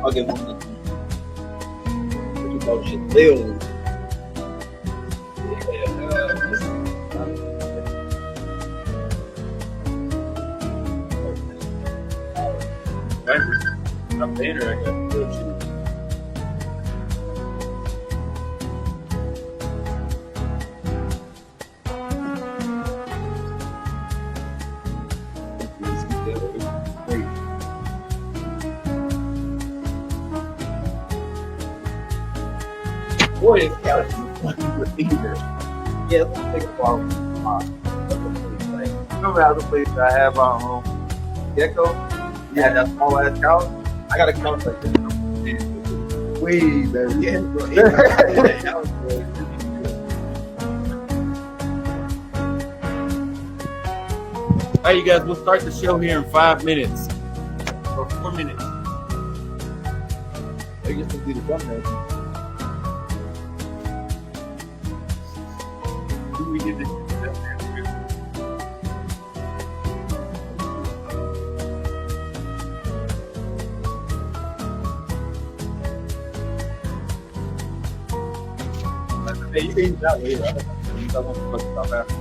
I'll get one of what you call shit, Lil. I'm paying her, I got to boy, it's got to be fucking with either. Yeah, let's take a ball. Remember how the place I have our home gecko? Yeah, that small ass couch. I got a couch like this. Way better. Yeah, bro. That was good. All right, you guys, we'll start the show here in 5 minutes or 4 minutes. I guess we'll do the thumbnail. Do we get this? Hey, you can use that later. I don't want to put stuff after.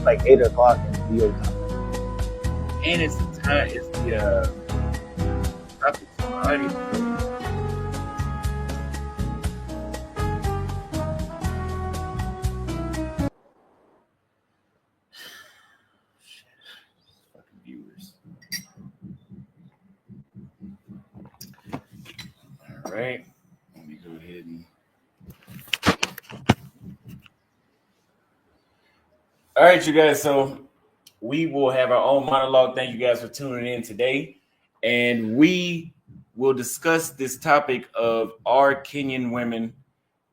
It's like 8 o'clock in New York time. And it's the time. It's the topic for my audience. Fucking viewers. All right. Let me go ahead and. All right, you guys. So we will have our own monologue. Thank you guys for tuning in today. And we will discuss this topic of are Kenyan women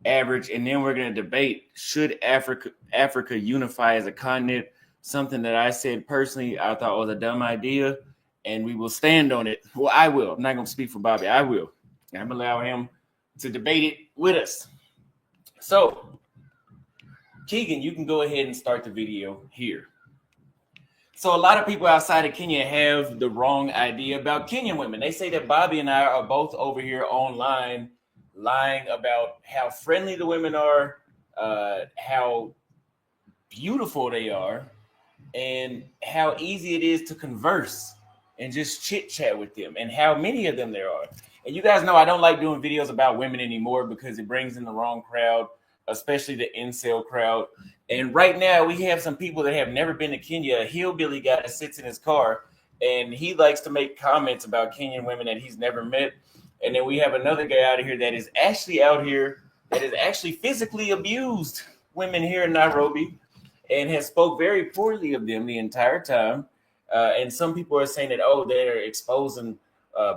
average? And then we're going to debate, should Africa unify as a continent? Something that I said personally I thought was a dumb idea. And we will stand on it. Well, I will. I'm not going to speak for Bobby. I will. And I'm going to allow him to debate it with us. So, Keegan, you can go ahead and start the video here. So a lot of people outside of Kenya have the wrong idea about Kenyan women. They say that Bobby and I are both over here online lying about how friendly the women are, how beautiful they are, and how easy it is to converse and just chit chat with them, and how many of them there are. And you guys know I don't like doing videos about women anymore because it brings in the wrong crowd, especially the incel crowd. And right now we have some people that have never been to Kenya. A hillbilly guy that sits in his car and he likes to make comments about Kenyan women that he's never met. And then we have another guy out of here that is actually out here that has actually physically abused women here in Nairobi and has spoke very poorly of them the entire time. And some people are saying that, oh, they're exposing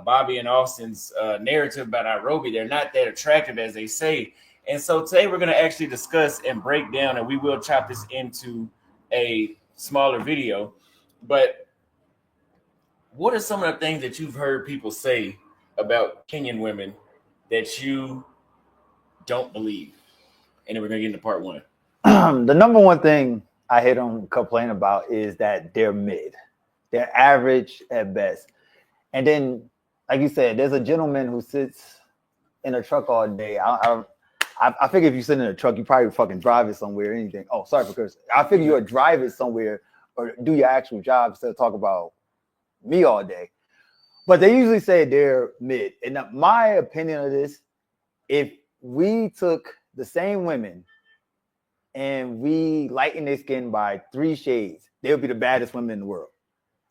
Bobby and Austin's narrative about Nairobi. They're not that attractive as they say. And so today we're going to actually discuss and break down, and we will chop this into a smaller video. But what are some of the things that you've heard people say about Kenyan women that you don't believe? And then we're going to get into part one. The number one thing I hear them complain about is that they're mid. They're average at best. And then, like you said, there's a gentleman who sits in a truck all day. I figure if you sit in a truck, you probably fucking drive it somewhere or anything. Oh, sorry for cursing. I figure you would drive it somewhere or do your actual job instead of talk about me all day. But they usually say they're mid. And my opinion of this, if we took the same women and we lighten their skin by 3 shades, they would be the baddest women in the world.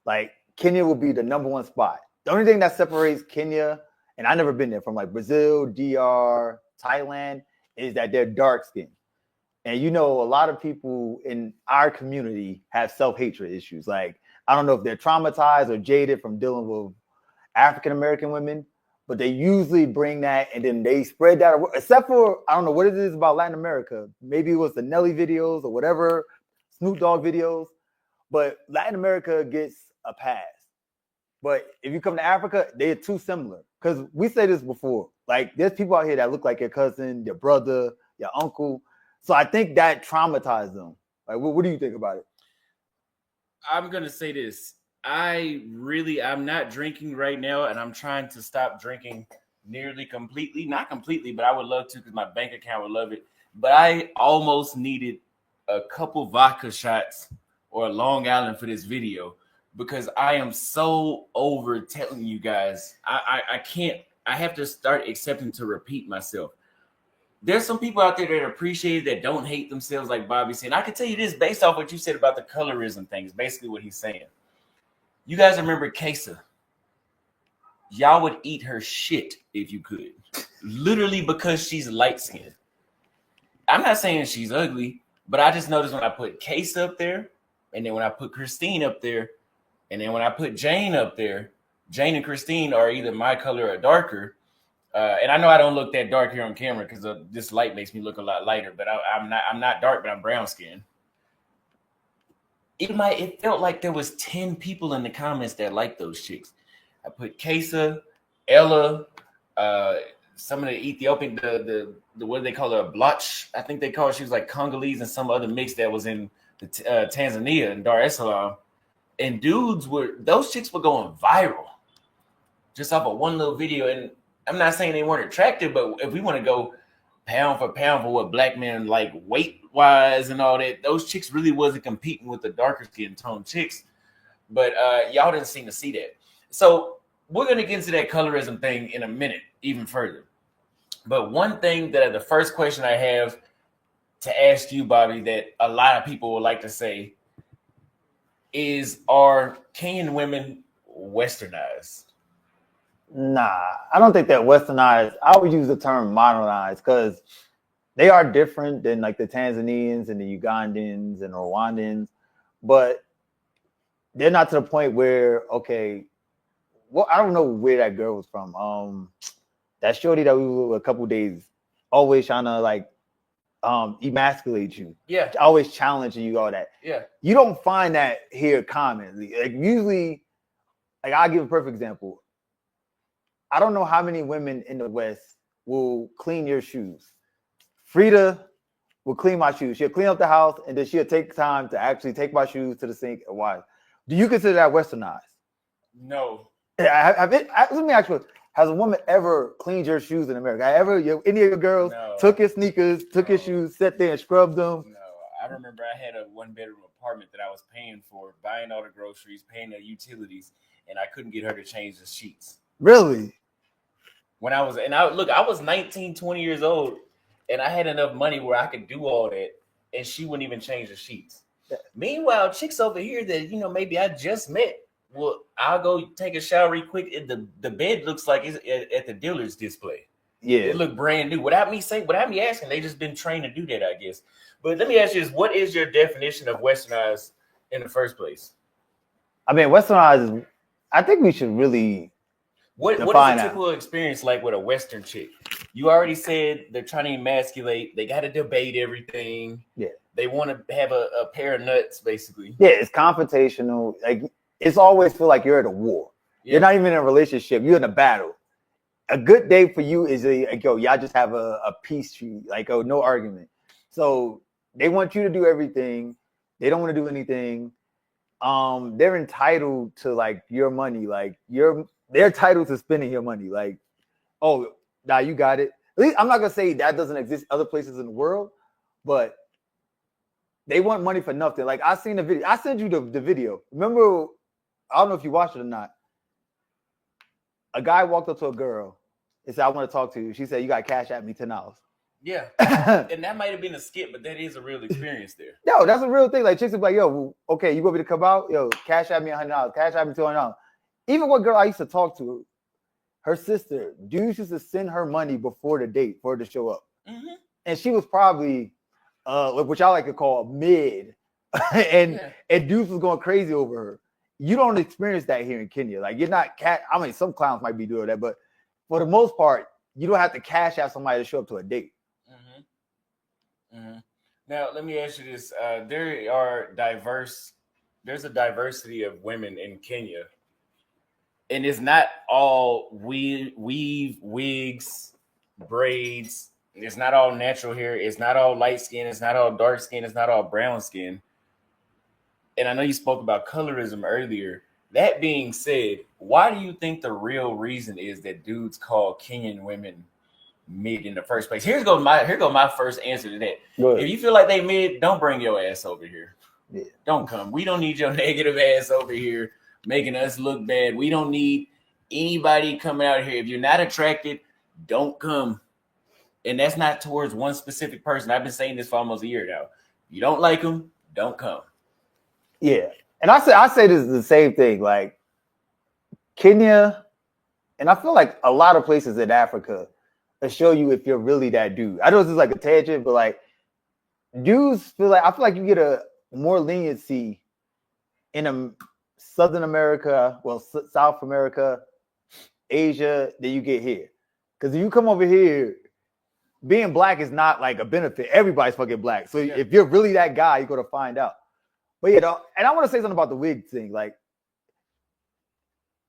Like Kenya would be the number one spot. The only thing that separates Kenya, and I've never been there, from like Brazil, DR, Thailand, is that they're dark skinned. And you know, a lot of people in our community have self-hatred issues. Like, I don't know if they're traumatized or jaded from dealing with African-American women, but they usually bring that and then they spread that, except for, I don't know what it is about Latin America. Maybe it was the Nelly videos or whatever, Snoop Dogg videos, but Latin America gets a pass. But if you come to Africa, they're too similar. Because we said this before. Like, there's people out here that look like your cousin, your brother, your uncle. So I think that traumatized them. Like, what do you think about it? I'm going to say this. I'm not drinking right now, and I'm trying to stop drinking nearly completely. Not completely, but I would love to because my bank account would love it. But I almost needed a couple vodka shots or a Long Island for this video because I am so over telling you guys. I can't. I have to start accepting to repeat myself. There's some people out there that appreciate it, that don't hate themselves like Bobby said. And I can tell you this based off what you said about the colorism thing. Is basically what he's saying. You guys remember Kesa? Y'all would eat her shit if you could. Literally because she's light-skinned. I'm not saying she's ugly, but I just noticed when I put Kesa up there, and then when I put Christine up there, and then when I put Jane up there, Jane and Christine are either my color or darker. And I know I don't look that dark here on camera because this light makes me look a lot lighter, but I'm not dark, but I'm brown skinned. It felt like there was 10 people in the comments that liked those chicks. I put Kesa, Ella, some of the Ethiopian, the what do they call her, Blotch? I think they call her. She was like Congolese and some other mix that was in the Tanzania and Dar es Salaam. And those chicks were going viral just off of one little video. And I'm not saying they weren't attractive, but if we want to go pound for what black men like weight wise and all that, those chicks really wasn't competing with the darker skin tone chicks. But y'all didn't seem to see that. So we're gonna get into that colorism thing in a minute, even further. But one thing that the first question I have to ask you, Bobby, that a lot of people would like to say is, are Kenyan women westernized? Nah, I don't think they're westernized. I would use the term modernized because they are different than like the Tanzanians and the Ugandans and Rwandans, but they're not to the point where, okay, well, I don't know where that girl was from. That shorty that we were with a couple days, always trying to like emasculate you. Yeah. Always challenging you, all that. Yeah. You don't find that here commonly. Like usually, like I'll give a perfect example. I don't know how many women in the West will clean your shoes. Frida will clean my shoes. She'll clean up the house and then she'll take time to actually take my shoes to the sink and wash. Do you consider that westernized? No. Let me ask you, has a woman ever cleaned your shoes in America? Any of your girls took your sneakers, took your shoes, sat there and scrubbed them? No. I remember I had a one-bedroom apartment that I was paying for, buying all the groceries, paying the utilities, and I couldn't get her to change the sheets. Really? I was 19, 20 years old, and I had enough money where I could do all that, and she wouldn't even change the sheets. Yeah. Meanwhile, chicks over here that, maybe I just met, well, I'll go take a shower real quick. The bed looks like it's at the dealer's display. Yeah. It looked brand new. Without me asking, they just been trained to do that, I guess. But let me ask you this, what is your definition of westernized in the first place? I mean, westernized, I think we should really What is a typical experience like with a Western chick? You already said they're trying to emasculate. They got to debate everything. Yeah. They want to have a pair of nuts, basically. Yeah, it's confrontational. Like, it's always feel like you're at a war. Yeah. You're not even in a relationship. You're in a battle. A good day for you is y'all just have a peace treaty. Like, no argument. So they want you to do everything. They don't want to do anything. They're entitled to, like, your money. Like, they're entitled to spending your money. Like, oh, nah, you got it. At least I'm not gonna say that doesn't exist other places in the world, but they want money for nothing. Like, I seen the video. I sent you the video. Remember, I don't know if you watched it or not. A guy walked up to a girl and said, "I want to talk to you." She said, "You got cash at me $10." Yeah, and that might have been a skit, but that is a real experience there. No, that's a real thing. Like, chicks are like, "Yo, okay, you want me to come out? Yo, cash at me $100. Cash at me $200." Even what girl I used to talk to, her sister, dudes used to send her money before the date for her to show up. Mm-hmm. And she was probably, which I like to call mid, and dudes was going crazy over her. You don't experience that here in Kenya. Like, you're not I mean, some clowns might be doing that, but for the most part, you don't have to cash out somebody to show up to a date. Mm-hmm. Mm-hmm. Now, let me ask you this. There's a diversity of women in Kenya. And it's not all weave, wigs, braids. It's not all natural hair. It's not all light skin. It's not all dark skin. It's not all brown skin. And I know you spoke about colorism earlier. That being said, why do you think the real reason is that dudes call Kenyan women mid in the first place? Here go my first answer to that. If you feel like they mid, don't bring your ass over here. Yeah. Don't come. We don't need your negative ass over here making us look bad. We don't need anybody coming out here. If you're not attracted, don't come. And that's not towards one specific person. I've been saying this for almost a year now. If you don't like them, don't come. Yeah. And I say this is the same thing. Like, Kenya, and I feel like a lot of places in Africa will show you if you're really that dude. I know this is like a tangent, but like, dudes I feel like you get a more leniency in Southern America, South America, Asia, than you get here. Because if you come over here, being black is not like a benefit. Everybody's fucking black. So if you're really that guy, you're going to find out. But and I want to say something about the wig thing. Like,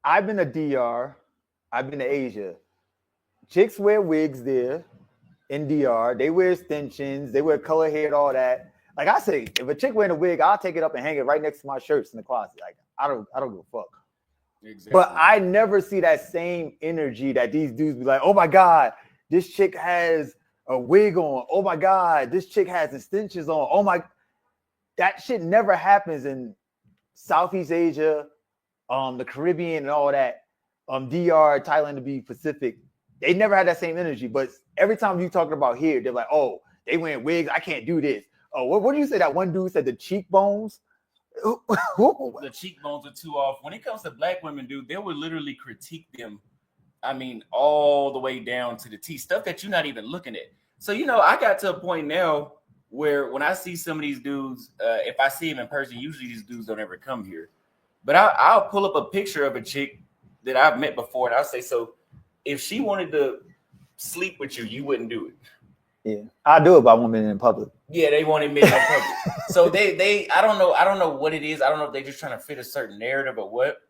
I've been to DR, I've been to Asia. Chicks wear wigs there in DR. They wear extensions, they wear color hair and all that. Like I say, if a chick wearing a wig, I'll take it up and hang it right next to my shirts in the closet. Like, I don't give a fuck. Exactly. But I never see that same energy that these dudes be like, "Oh my God, this chick has a wig on. Oh my God, this chick has extensions on. Oh my, that shit never happens in Southeast Asia, the Caribbean and all that. DR, Thailand to be Pacific. They never had that same energy. But every time you talking about here, they're like, oh, they wearing wigs. I can't do this. Oh, what do you say? That one dude said the cheekbones. The cheekbones are too off. When it comes to black women, dude, they would literally critique them. I mean, all the way down to the T, stuff that you're not even looking at. So, I got to a point now where when I see some of these dudes, if I see them in person, usually these dudes don't ever come here. But I'll pull up a picture of a chick that I've met before, and I'll say, so if she wanted to sleep with you, you wouldn't do it. Yeah, I do it by women in public. Yeah, they want to admit in public. So they I don't know what it is. I don't know if they're just trying to fit a certain narrative or what.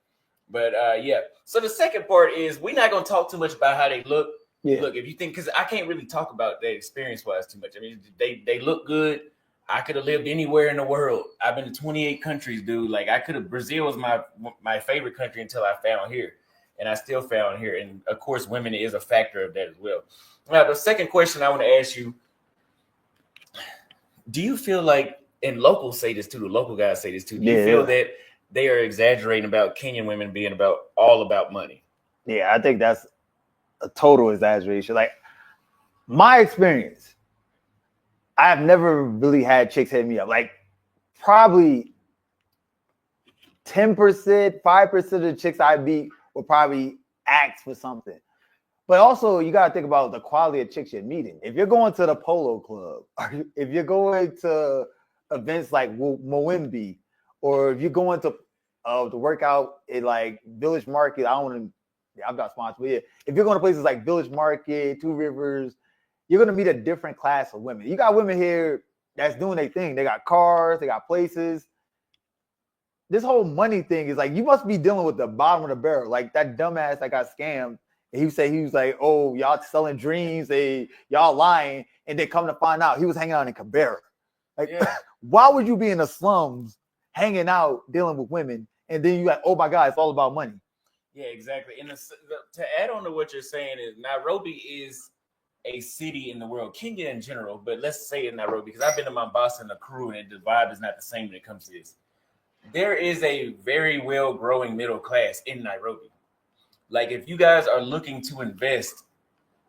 But yeah. So the second part is we're not gonna talk too much about how they look. Yeah. Look, if you think, because I can't really talk about that experience wise too much. I mean, they look good. I could have lived anywhere in the world. I've been to 28 countries, dude. Like Brazil was my favorite country until I found here, and I still found here. And of course, women is a factor of that as well. Now, the second question I want to ask you: do you feel like, and locals say this too, the local guys say this too, do you feel that they are exaggerating about Kenyan women being all about money? Yeah, I think that's a total exaggeration. Like, my experience, I have never really had chicks hit me up. Like, probably 10%, 5% of the chicks I beat will probably ask for something. But also, you got to think about the quality of chicks you're meeting. If you're going to the Polo Club, or if you're going to events like Moimbi, or if you're going to work out at like Village Market, I'm not sponsored, but yeah, if you're going to places like Village Market, Two Rivers, you're going to meet a different class of women. You got women here that's doing their thing. They got cars, they got places. This whole money thing is like, you must be dealing with the bottom of the barrel. Like that dumbass that got scammed. He was like, oh, y'all selling dreams, y'all lying, and then come to find out he was hanging out in Canberra. Like, why would you be in the slums hanging out, dealing with women, and then you like, oh my God, it's all about money? Yeah, exactly. And to add on to what you're saying is Nairobi is a city in the world, Kenya in general, but let's say in Nairobi, because I've been to Mombasa and Nakuru, and the vibe is not the same when it comes to this. There is a very well growing middle class in Nairobi. Like, if you guys are looking to invest,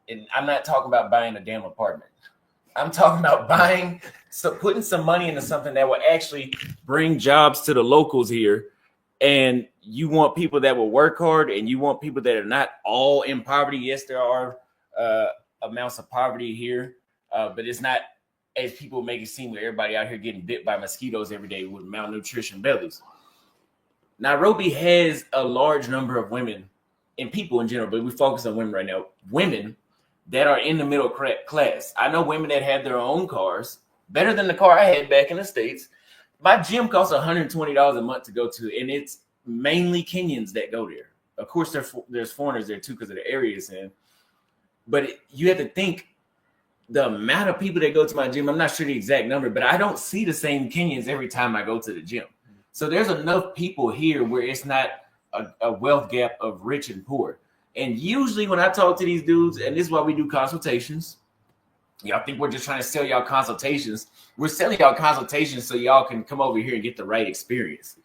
and I'm not talking about buying a damn apartment. I'm talking about putting some money into something that will actually bring jobs to the locals here. And you want people that will work hard, and you want people that are not all in poverty. Yes, there are amounts of poverty here, but it's not as people make it seem, where everybody out here getting bit by mosquitoes every day with malnutrition bellies. Nairobi has a large number of women and people in general, but we focus on women right now. Women that are in the middle class. I know women that have their own cars, better than the car I had back in the States. My gym costs $120 a month to go to, and it's mainly Kenyans that go there. Of course, there's foreigners there too because of the area it's in. But you have to think the amount of people that go to my gym. I'm not sure the exact number, but I don't see the same Kenyans every time I go to the gym. So there's enough people here where it's not a wealth gap of rich and poor. And usually when I talk to these dudes, and this is why we do consultations, y'all think we're just trying to sell y'all consultations. We're selling y'all consultations so y'all can come over here and get the right experience.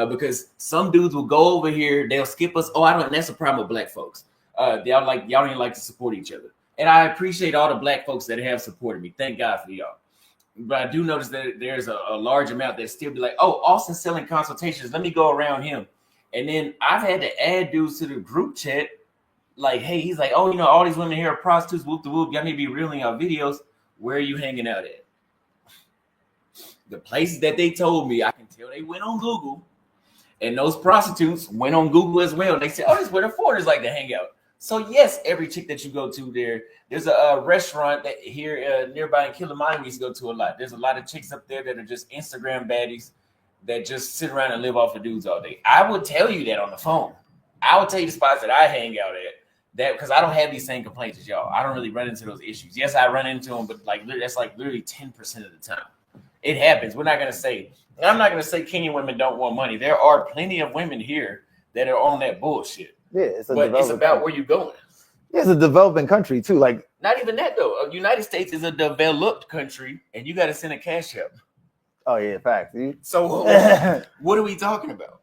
Because some dudes will go over here, they'll skip us. Oh, and that's a problem with black folks. Y'all don't even like to support each other. And I appreciate all the black folks that have supported me. Thank God for y'all. But I do notice that there's a large amount that still be like, oh, Austin's selling consultations. Let me go around him. And then I've had to add dudes to the group chat. Like, hey, he's like, oh, all these women here are prostitutes, whoop the whoop. Y'all need to be real in y'all videos. Where are you hanging out at? The places that they told me, I can tell they went on Google. And those prostitutes went on Google as well. They said, oh, this is where the foreigners like to hang out. So, yes, every chick that you go to there's a restaurant that here nearby in Hollemen we used to go to a lot. There's a lot of chicks up there that are just Instagram baddies that just sit around and live off of dudes all day. I would tell you that on the phone. I would tell you the spots that I hang out at. That because I don't have these same complaints as y'all. I don't really run into those issues. Yes, I run into them, but that's literally 10% of the time. It happens. I'm not gonna say Kenyan women don't want money. There are plenty of women here that are on that bullshit. Yeah, it's about where you're going. Yeah, it's a developing country too. Like Not even that though. United States is a developed country, and you got to send a cash app. Oh yeah, facts. See? So what are we talking about?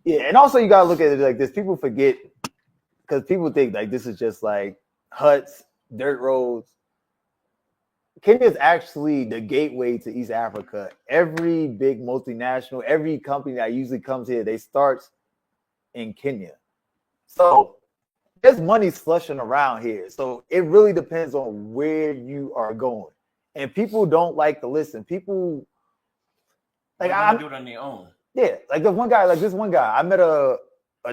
Yeah, and also you gotta look at it like this. People forget because people think like this is just like huts, dirt roads. Kenya is actually the gateway to East Africa. Every big multinational, every company that usually comes here, they start in Kenya. So there's money slushing around here. So it really depends on where you are going. And people don't like to listen. People like I do it on their own. Yeah, like this one guy. I met a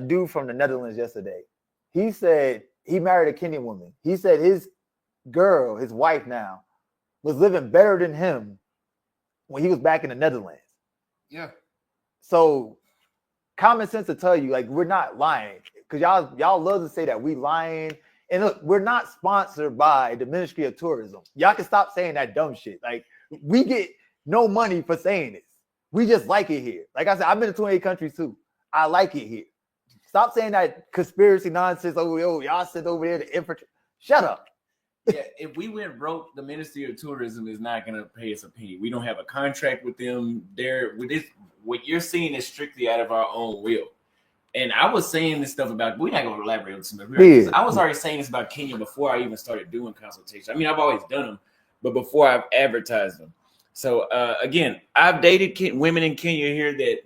dude from the Netherlands yesterday. He said he married a Kenyan woman. He said his girl, his wife now, was living better than him when he was back in the Netherlands. Yeah. So common sense to tell you, like, we're not lying. Because y'all love to say that we lying. And look, we're not sponsored by the Ministry of Tourism. Y'all can stop saying that dumb shit. Like, we get no money for saying this. We just like it here. Like I said, I've been to 28 countries too. I like it here. Stop saying that conspiracy nonsense. Oh, y'all sit over there to infiltrate. Shut up. Yeah, if we went broke, the Ministry of Tourism is not going to pay us a penny. We don't have a contract with them. What you're seeing is strictly out of our own will. And I was saying this stuff about, we're not going to elaborate on this. Yeah. I was already saying this about Kenya before I even started doing consultations. I mean, I've always done them, but before I've advertised them. So, again, I've dated women in Kenya here that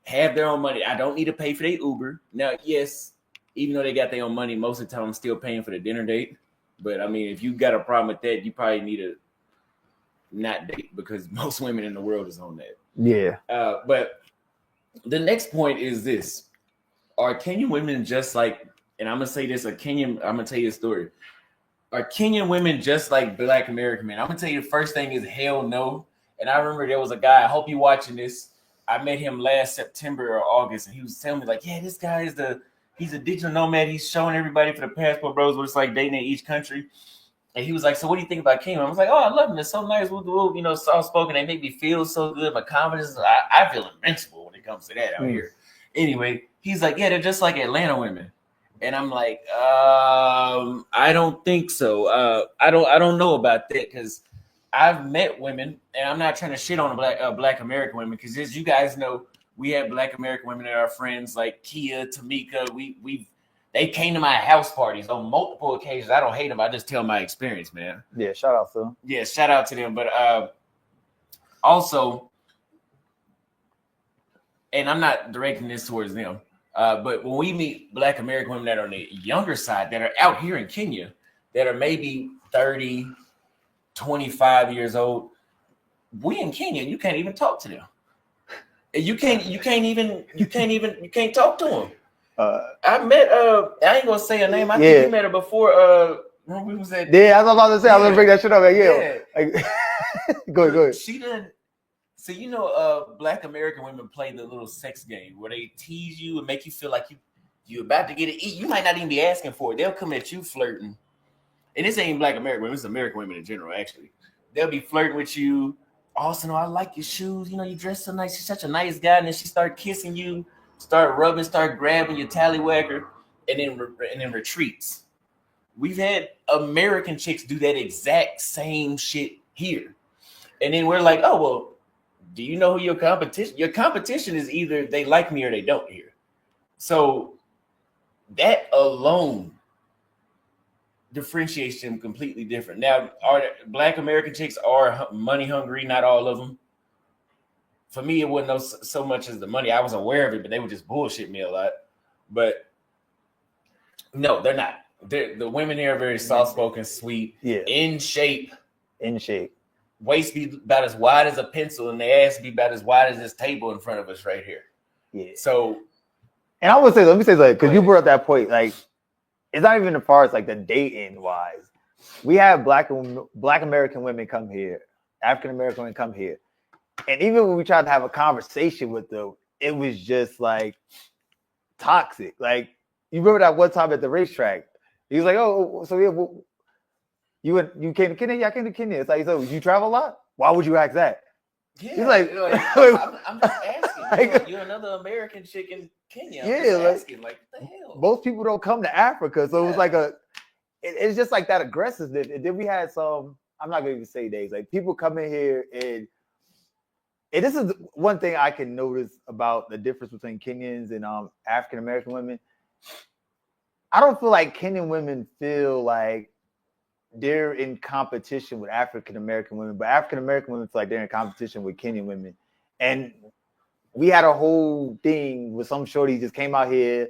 have their own money. I don't need to pay for their Uber. Now, yes, even though they got their own money, most of the time I'm still paying for the dinner date. But, I mean, if you got a problem with that, you probably need to not date because most women in the world is on that. Yeah. But the next point is this. Are Kenyan women just like, and I'm going to say this, I'm going to tell you a story. Are Kenyan women just like Black American men? I'm going to tell you the first thing is hell no. And I remember there was a guy, I hope you're watching this. I met him last September or August, and he was telling me like, yeah, this guy he's a digital nomad. He's showing everybody for the passport bros what it's like dating in each country. And he was like, so what do you think about Kenya? I was like, oh, I love them. They're so nice. We'll soft spoken. They make me feel so good. My confidence, I feel invincible when it comes to that out here. Anyway, he's like, yeah, they're just like Atlanta women. And I'm like, I don't think so. I don't know about that because I've met women, and I'm not trying to shit on Black American women because as you guys know, we have Black American women that are friends like Kia, Tamika. They came to my house parties on multiple occasions. I don't hate them. I just tell my experience, man. Yeah, shout out to them. Yeah, shout out to them. But also, and I'm not directing this towards them, but when we meet Black American women that are on the younger side, that are out here in Kenya, that are maybe 30, 25 years old, we in Kenya, you can't even talk to them. You can't talk to them. I met I ain't gonna say her name. I think you met her before. When we was at I was about to say I was gonna bring that shit up. Like, go ahead. She didn't. So Black American women play the little sex game where they tease you and make you feel like you about to get it. You might not even be asking for it. They'll come at you flirting, and this ain't Black American women. It's American women in general. Actually, they'll be flirting with you. Austin, I like your shoes. You dress so nice. You're such a nice guy. And then she start kissing you, start rubbing, start grabbing your tallywhacker, and then retreats. We've had American chicks do that exact same shit here. And then we're like, oh, well, do you know who your competition? Your competition is either they like me or they don't here. So that alone differentiates them completely different. Now, Black American chicks are money hungry, not all of them. For me, it wasn't so much as the money. I was aware of it, but they would just bullshit me a lot. But no, they're not. The women here are very soft-spoken, sweet, in shape. Waist be about as wide as a pencil, and their ass be about as wide as this table in front of us right here. Yeah. So, and I would say, let me say something, because you brought up that point, like, it's not even as far as like the dating wise. We have Black American women come here, African American women come here, and even when we tried to have a conversation with them, it was just like toxic. Like, you remember that one time at the racetrack? He was like, "Oh, so you came to Kenya? Yeah, I came to Kenya." It's like, so you travel a lot? Why would you ask that? Yeah, he's like, I'm just asking. You're another American chick in Kenya. I'm just asking, like, what the hell? Most people don't come to Africa, so it was like it's just like that aggressiveness. And then we had some. I'm not gonna even say days. Like people come in here and this is one thing I can notice about the difference between Kenyans and African American women. I don't feel like Kenyan women feel like they're in competition with African American women, but African American women feel like they're in competition with Kenyan women. And we had a whole thing with some shorty just came out here.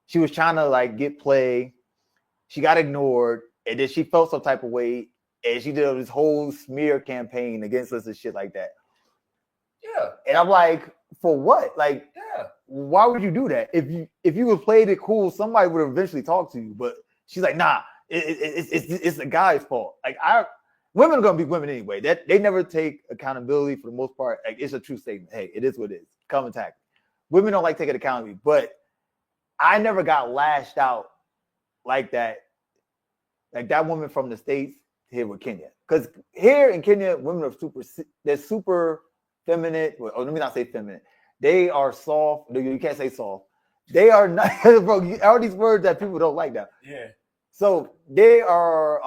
She was trying to like get play. She got ignored, and then she felt some type of way, and she did this whole smear campaign against us and shit like that. Yeah. And I'm like, for what? Like, why would you do that? If you would played it cool, somebody would eventually talk to you. But she's like, nah, it's the guy's fault. Like women are gonna be women anyway. That they never take accountability for the most part. Like it's a true statement. Hey, it is what it is. Come attack me. Women don't like taking accountability, but I never got lashed out like that. Like that woman from the States here with Kenya. Because here in Kenya, women are they're super feminine. Well, let me not say feminine. They are soft. You can't say soft. They are not, bro. All these words that people don't like now. Yeah. So they are.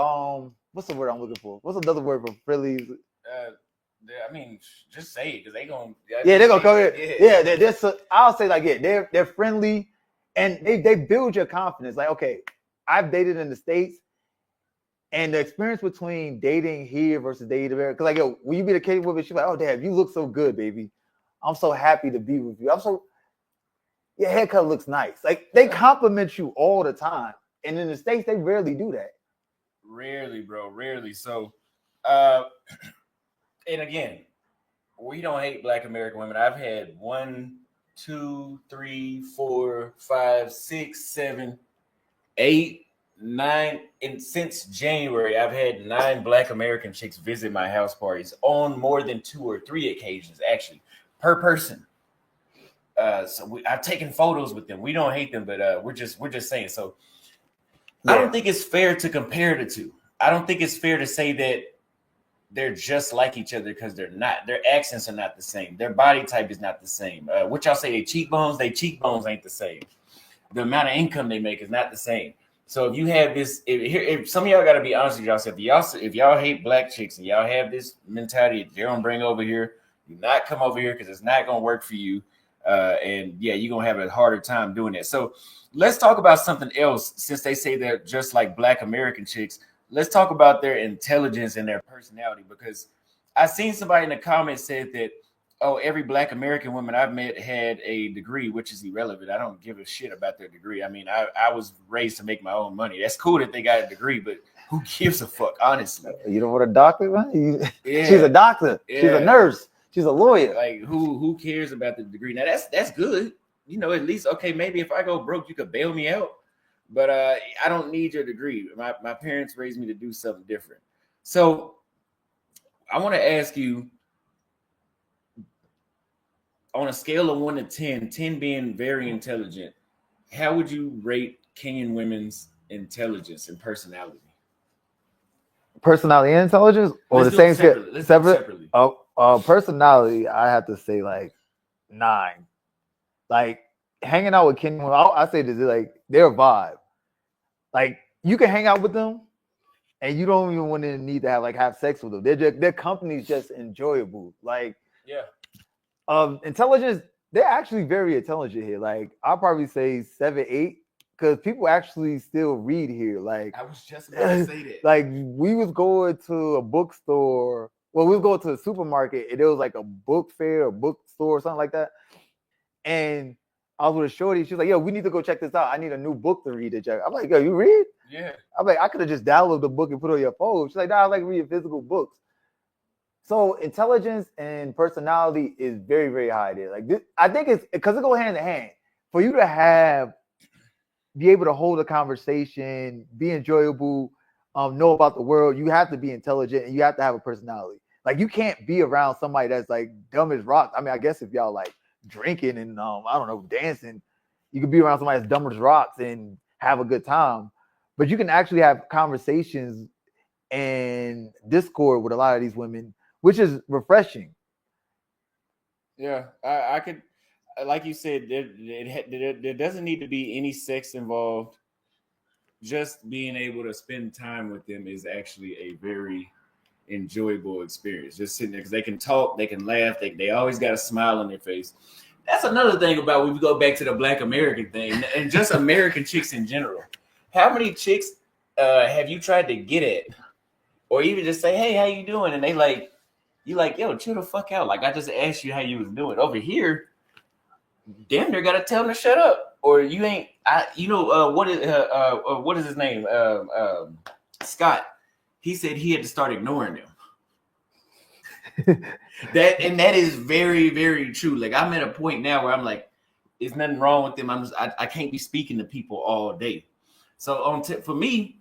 What's the word I'm looking for? What's another word for friendly? I mean, just say it because they gonna. Yeah, they're gonna come here. Yeah, they're I'll say like they're friendly, and they build your confidence. Like okay, I've dated in the States. And the experience between dating here versus dating there, because like, yo, when you meet a Kenyan woman, she's like, oh, damn, you look so good, baby. I'm so happy to be with you. Your haircut looks nice. Like, they compliment you all the time. And in the States, they rarely do that. Rarely, bro, rarely. So, and again, we don't hate Black American women. I've had 1, 2, 3, 4, 5, 6, 7, 8, 9, and since January, I've had 9 Black American chicks visit my house parties on more than 2 or 3 occasions, actually, per person. So I've taken photos with them. We don't hate them, but we're just saying. So yeah. I don't think it's fair to compare the two. I don't think it's fair to say that they're just like each other because they're not. Their accents are not the same. Their body type is not the same. What y'all say? Their cheekbones ain't the same. The amount of income they make is not the same. So if you have this, if some of y'all got to be honest with y'all, if y'all hate black chicks and y'all have this mentality that you're gonna bring over here, do not come over here because it's not gonna work for you, and yeah, you're gonna have a harder time doing it. So let's talk about something else. Since they say they're just like Black American chicks, let's talk about their intelligence and their personality. Because I seen somebody in the comments said that, oh, every Black American woman I've met had a degree, which is irrelevant. I don't give a shit about their degree. I mean, I was raised to make my own money. That's cool that they got a degree, but who gives a fuck, honestly? You don't want a doctor, man? Yeah. She's a doctor. Yeah. She's a nurse. She's a lawyer. Like, who cares about the degree? Now, that's good. You know, at least, okay, maybe if I go broke, you could bail me out. But I don't need your degree. My parents raised me to do something different. So I want to ask you, on a scale of 1 to 10, 10 being very intelligent, how would you rate Kenyan women's intelligence and personality? Personality and intelligence, or Let's the same scale? Separately. Oh, personality, I have to say like 9. Like hanging out with Kenyan women, I say this, like they're a vibe. Like you can hang out with them, and you don't even want to need to have sex with them. Their company's just enjoyable. Like yeah. Intelligence, they're actually very intelligent here. Like I'll probably say 7, 8, because people actually still read here. Like I was just about to say that. Like we was going to a bookstore. Well, we was going to a supermarket, and there was like a book fair or bookstore or something like that. And I was with a shorty. She was like, "Yo, we need to go check this out. I need a new book to read." I'm like, "Yo, you read?" Yeah. I'm like, "I could have just downloaded the book and put it on your phone." She's like, "Nah, I like reading physical books." So intelligence and personality is very, very high there. Like this, I think it's because it go hand in hand. For you to be able to hold a conversation, be enjoyable, know about the world, you have to be intelligent and you have to have a personality. Like you can't be around somebody that's like dumb as rocks. I mean, I guess if y'all like drinking and I don't know, dancing, you could be around somebody that's dumb as rocks and have a good time. But you can actually have conversations and discord with a lot of these women, which is refreshing. Yeah, I could, like you said, there doesn't need to be any sex involved. just being able to spend time with them is actually a very enjoyable experience. Just sitting there because they can talk, they can laugh, they always got a smile on their face. That's another thing about when we go back to the Black American thing and just American chicks in general. How many chicks have you tried to get at, or even just say, "Hey, how you doing?" And they like, you like, "Yo, chill the fuck out." Like I just asked you how you was doing. Over here, damn near gotta tell them to shut up, or you ain't. What is his name? Scott. He said he had to start ignoring them. that is very, very true. Like I'm at a point now where I'm like, there's nothing wrong with them. I can't be speaking to people all day. So for me,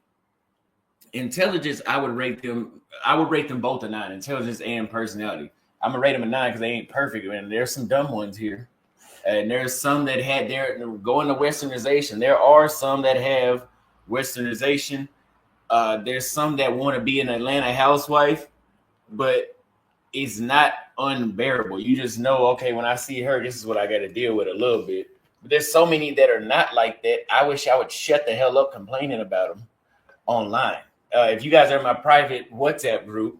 intelligence, I would rate them both a 9, intelligence and personality. I'm gonna rate them a 9 because they ain't perfect, and there's some dumb ones here. And there's some that had their going to westernization. There are some that have westernization. There's some that want to be an Atlanta housewife, but it's not unbearable. You just know, okay, when I see her, this is what I got to deal with a little bit. But there's so many that are not like that. I wish I would shut the hell up complaining about them online. If you guys are in my private WhatsApp group,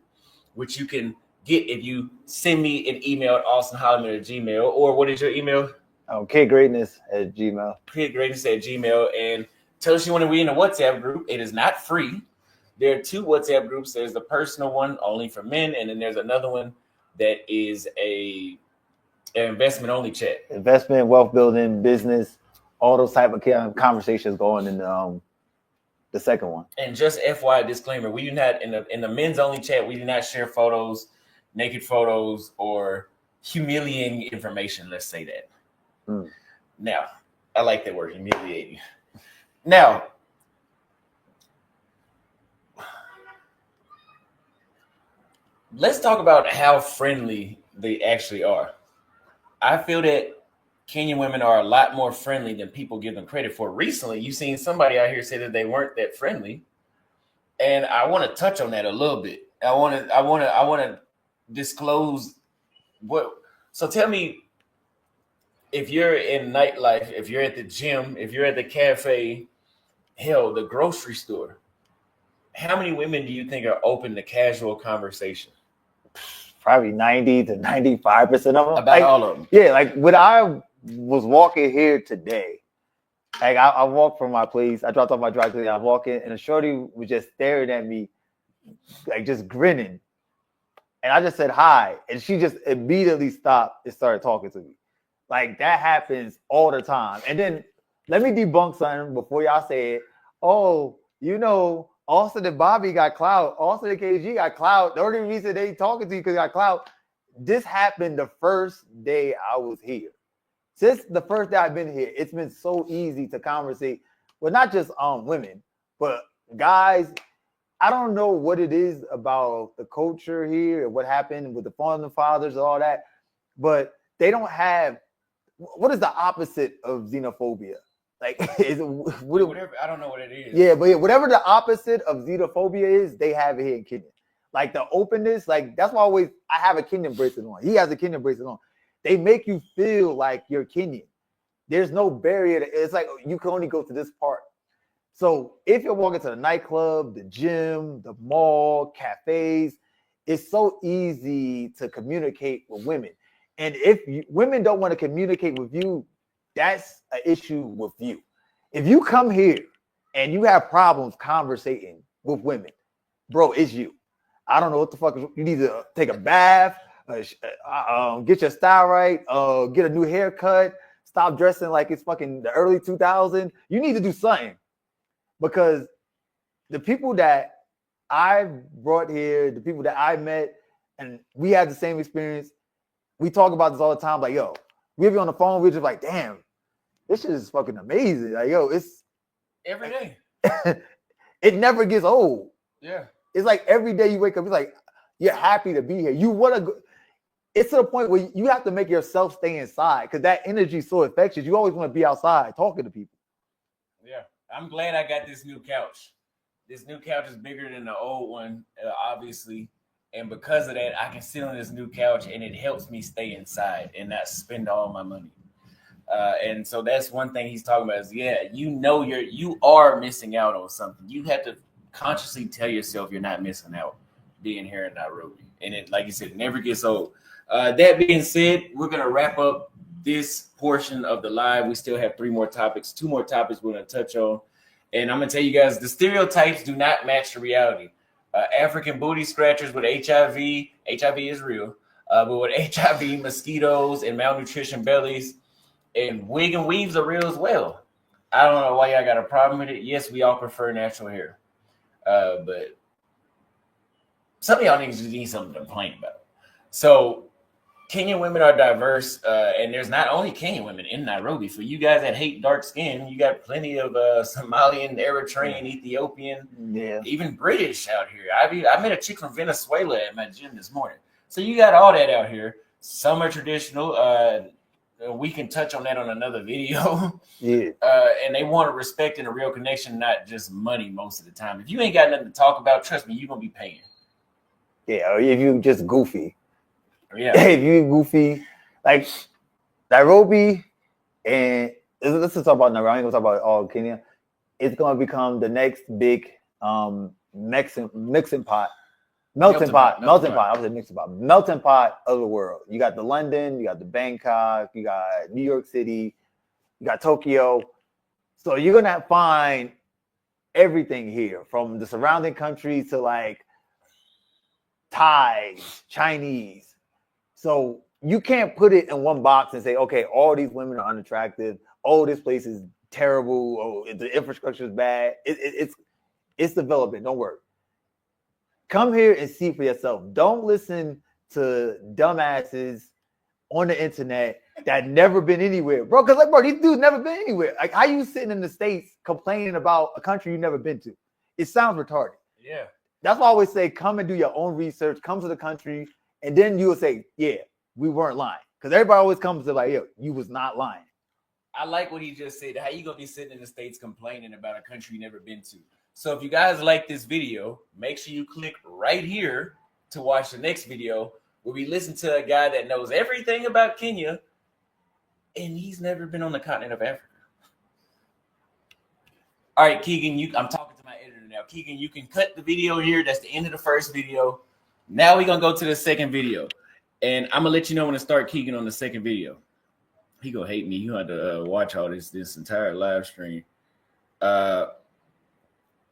which you can get if you send me an email at austinholleman@gmail, or what is your email? Kidgreatness@gmail. Kidgreatness@gmail, and tell us you want to be in a WhatsApp group. It is not free. There are 2 WhatsApp groups. There's the personal one only for men, and then there's another one that is an investment only chat. Investment, wealth building, business, all those type of conversations going in the second one. And just FYI disclaimer, we do not in the men's only chat, we do not share photos, naked photos, or humiliating information. Let's say that. Now, I like that word, humiliating. Now, let's talk about how friendly they actually are. I feel that Kenyan women are a lot more friendly than people give them credit for. Recently, you've seen somebody out here say that they weren't that friendly, and I want to touch on that a little bit. I want to disclose what. So tell me, if you're in nightlife, if you're at the gym, if you're at the cafe, hell, the grocery store, how many women do you think are open to casual conversation? Probably 90 to 95% of them. About all of them. Yeah, like when I was walking here today, like I walked from my place, I dropped off my dry cleaning, I was walking, and a shorty was just staring at me, like just grinning. And I just said hi, and she just immediately stopped and started talking to me. Like that happens all the time. And then let me debunk something before y'all say it. Oh, Austin and Bobby got clout. Austin and KG got clout. The only reason they talking to you because they got clout. This happened the first day I was here. Since the first day I've been here, it's been so easy to conversate with not just women, but guys. I don't know what it is about the culture here and what happened with the founding fathers and all that, but they don't have. What is the opposite of xenophobia? Like, whatever, I don't know what it is. Yeah, but whatever the opposite of xenophobia is, they have it here in Kenya. Like the openness, like that's why I have a Kenyan bracelet on. He has a Kenyan bracelet on. They make you feel like you're Kenyan. There's no barrier. It's like you can only go to this part. So if you're walking to the nightclub, the gym, the mall, cafes, it's so easy to communicate with women. And if women don't want to communicate with you, that's an issue with you. If you come here and you have problems conversating with women, bro, it's you. I don't know what the fuck. You need to take a bath, get your style right, get a new haircut, stop dressing like it's fucking the early 2000s. You need to do something. Because the people that I've brought here, the people that I met, and we had the same experience, we talk about this all the time. Like, yo, we'll be on the phone, we're just like, damn, this shit is fucking amazing. Like, yo, it's every day. It never gets old. Yeah. It's like every day you wake up, it's like, you're happy to be here. You want to go. It's to the point where you have to make yourself stay inside because that energy is so infectious. You always want to be outside talking to people. Yeah. I'm glad I got this new couch. This new couch is bigger than the old one, obviously. And because of that, I can sit on this new couch and it helps me stay inside and not spend all my money. And so that's one thing he's talking about is, you are missing out on something. You have to consciously tell yourself you're not missing out being here in Nairobi. And it, like you said, it never gets old. That being said, we're going to wrap up this portion of the live. We still have two more topics we're going to touch on. And I'm going to tell you guys, the stereotypes do not match the reality. African booty scratchers with HIV is real, but with HIV, mosquitoes, and malnutrition bellies, and wig and weaves are real as well. I don't know why y'all got a problem with it. Yes, we all prefer natural hair. But some of y'all niggas just need something to complain about. So Kenyan women are diverse, and there's not only Kenyan women in Nairobi. For you guys that hate dark skin, you got plenty of Somalian, Eritrean, Ethiopian, even British out here. I met a chick from Venezuela at my gym this morning. So you got all that out here. Some are traditional. We can touch on that on another video. Yeah. And they want respect and a real connection, not just money most of the time. If you ain't got nothing to talk about, trust me, you're going to be paying. Yeah, or if you just goofy. Yeah. If you goofy, like Nairobi, and let's just talk about Nairobi. I'm going to talk about all Kenya. It's going to become the next big melting pot of the world. You got the London, you got the Bangkok, you got New York City, you got Tokyo. So you're gonna find everything here, from the surrounding countries to like Thai, Chinese. So you can't put it in one box and say, okay, all these women are unattractive. Oh, this place is terrible. Oh, the infrastructure is bad. It's developing. Don't worry. Come here and see for yourself. Don't listen to dumbasses on the internet that never been anywhere, bro. Because like, bro, these dudes never been anywhere. Like, how you sitting in the States complaining about a country you've never been to? It sounds retarded. Yeah. That's why I always say, come and do your own research. Come to the country, and then you will say, yeah, we weren't lying. Because everybody always comes to like, yo, you was not lying. I like what he just said. How you gonna be sitting in the States complaining about a country you never been to? So if you guys like this video, make sure you click right here to watch the next video where we listen to a guy that knows everything about Kenya, and he's never been on the continent of Africa. All right, Keegan, I'm talking to my editor now. Keegan, you can cut the video here. That's the end of the first video. Now we're going to go to the second video. And I'm going to let you know when to start, Keegan, on the second video. He going to hate me. You have to watch all this entire live stream. I'm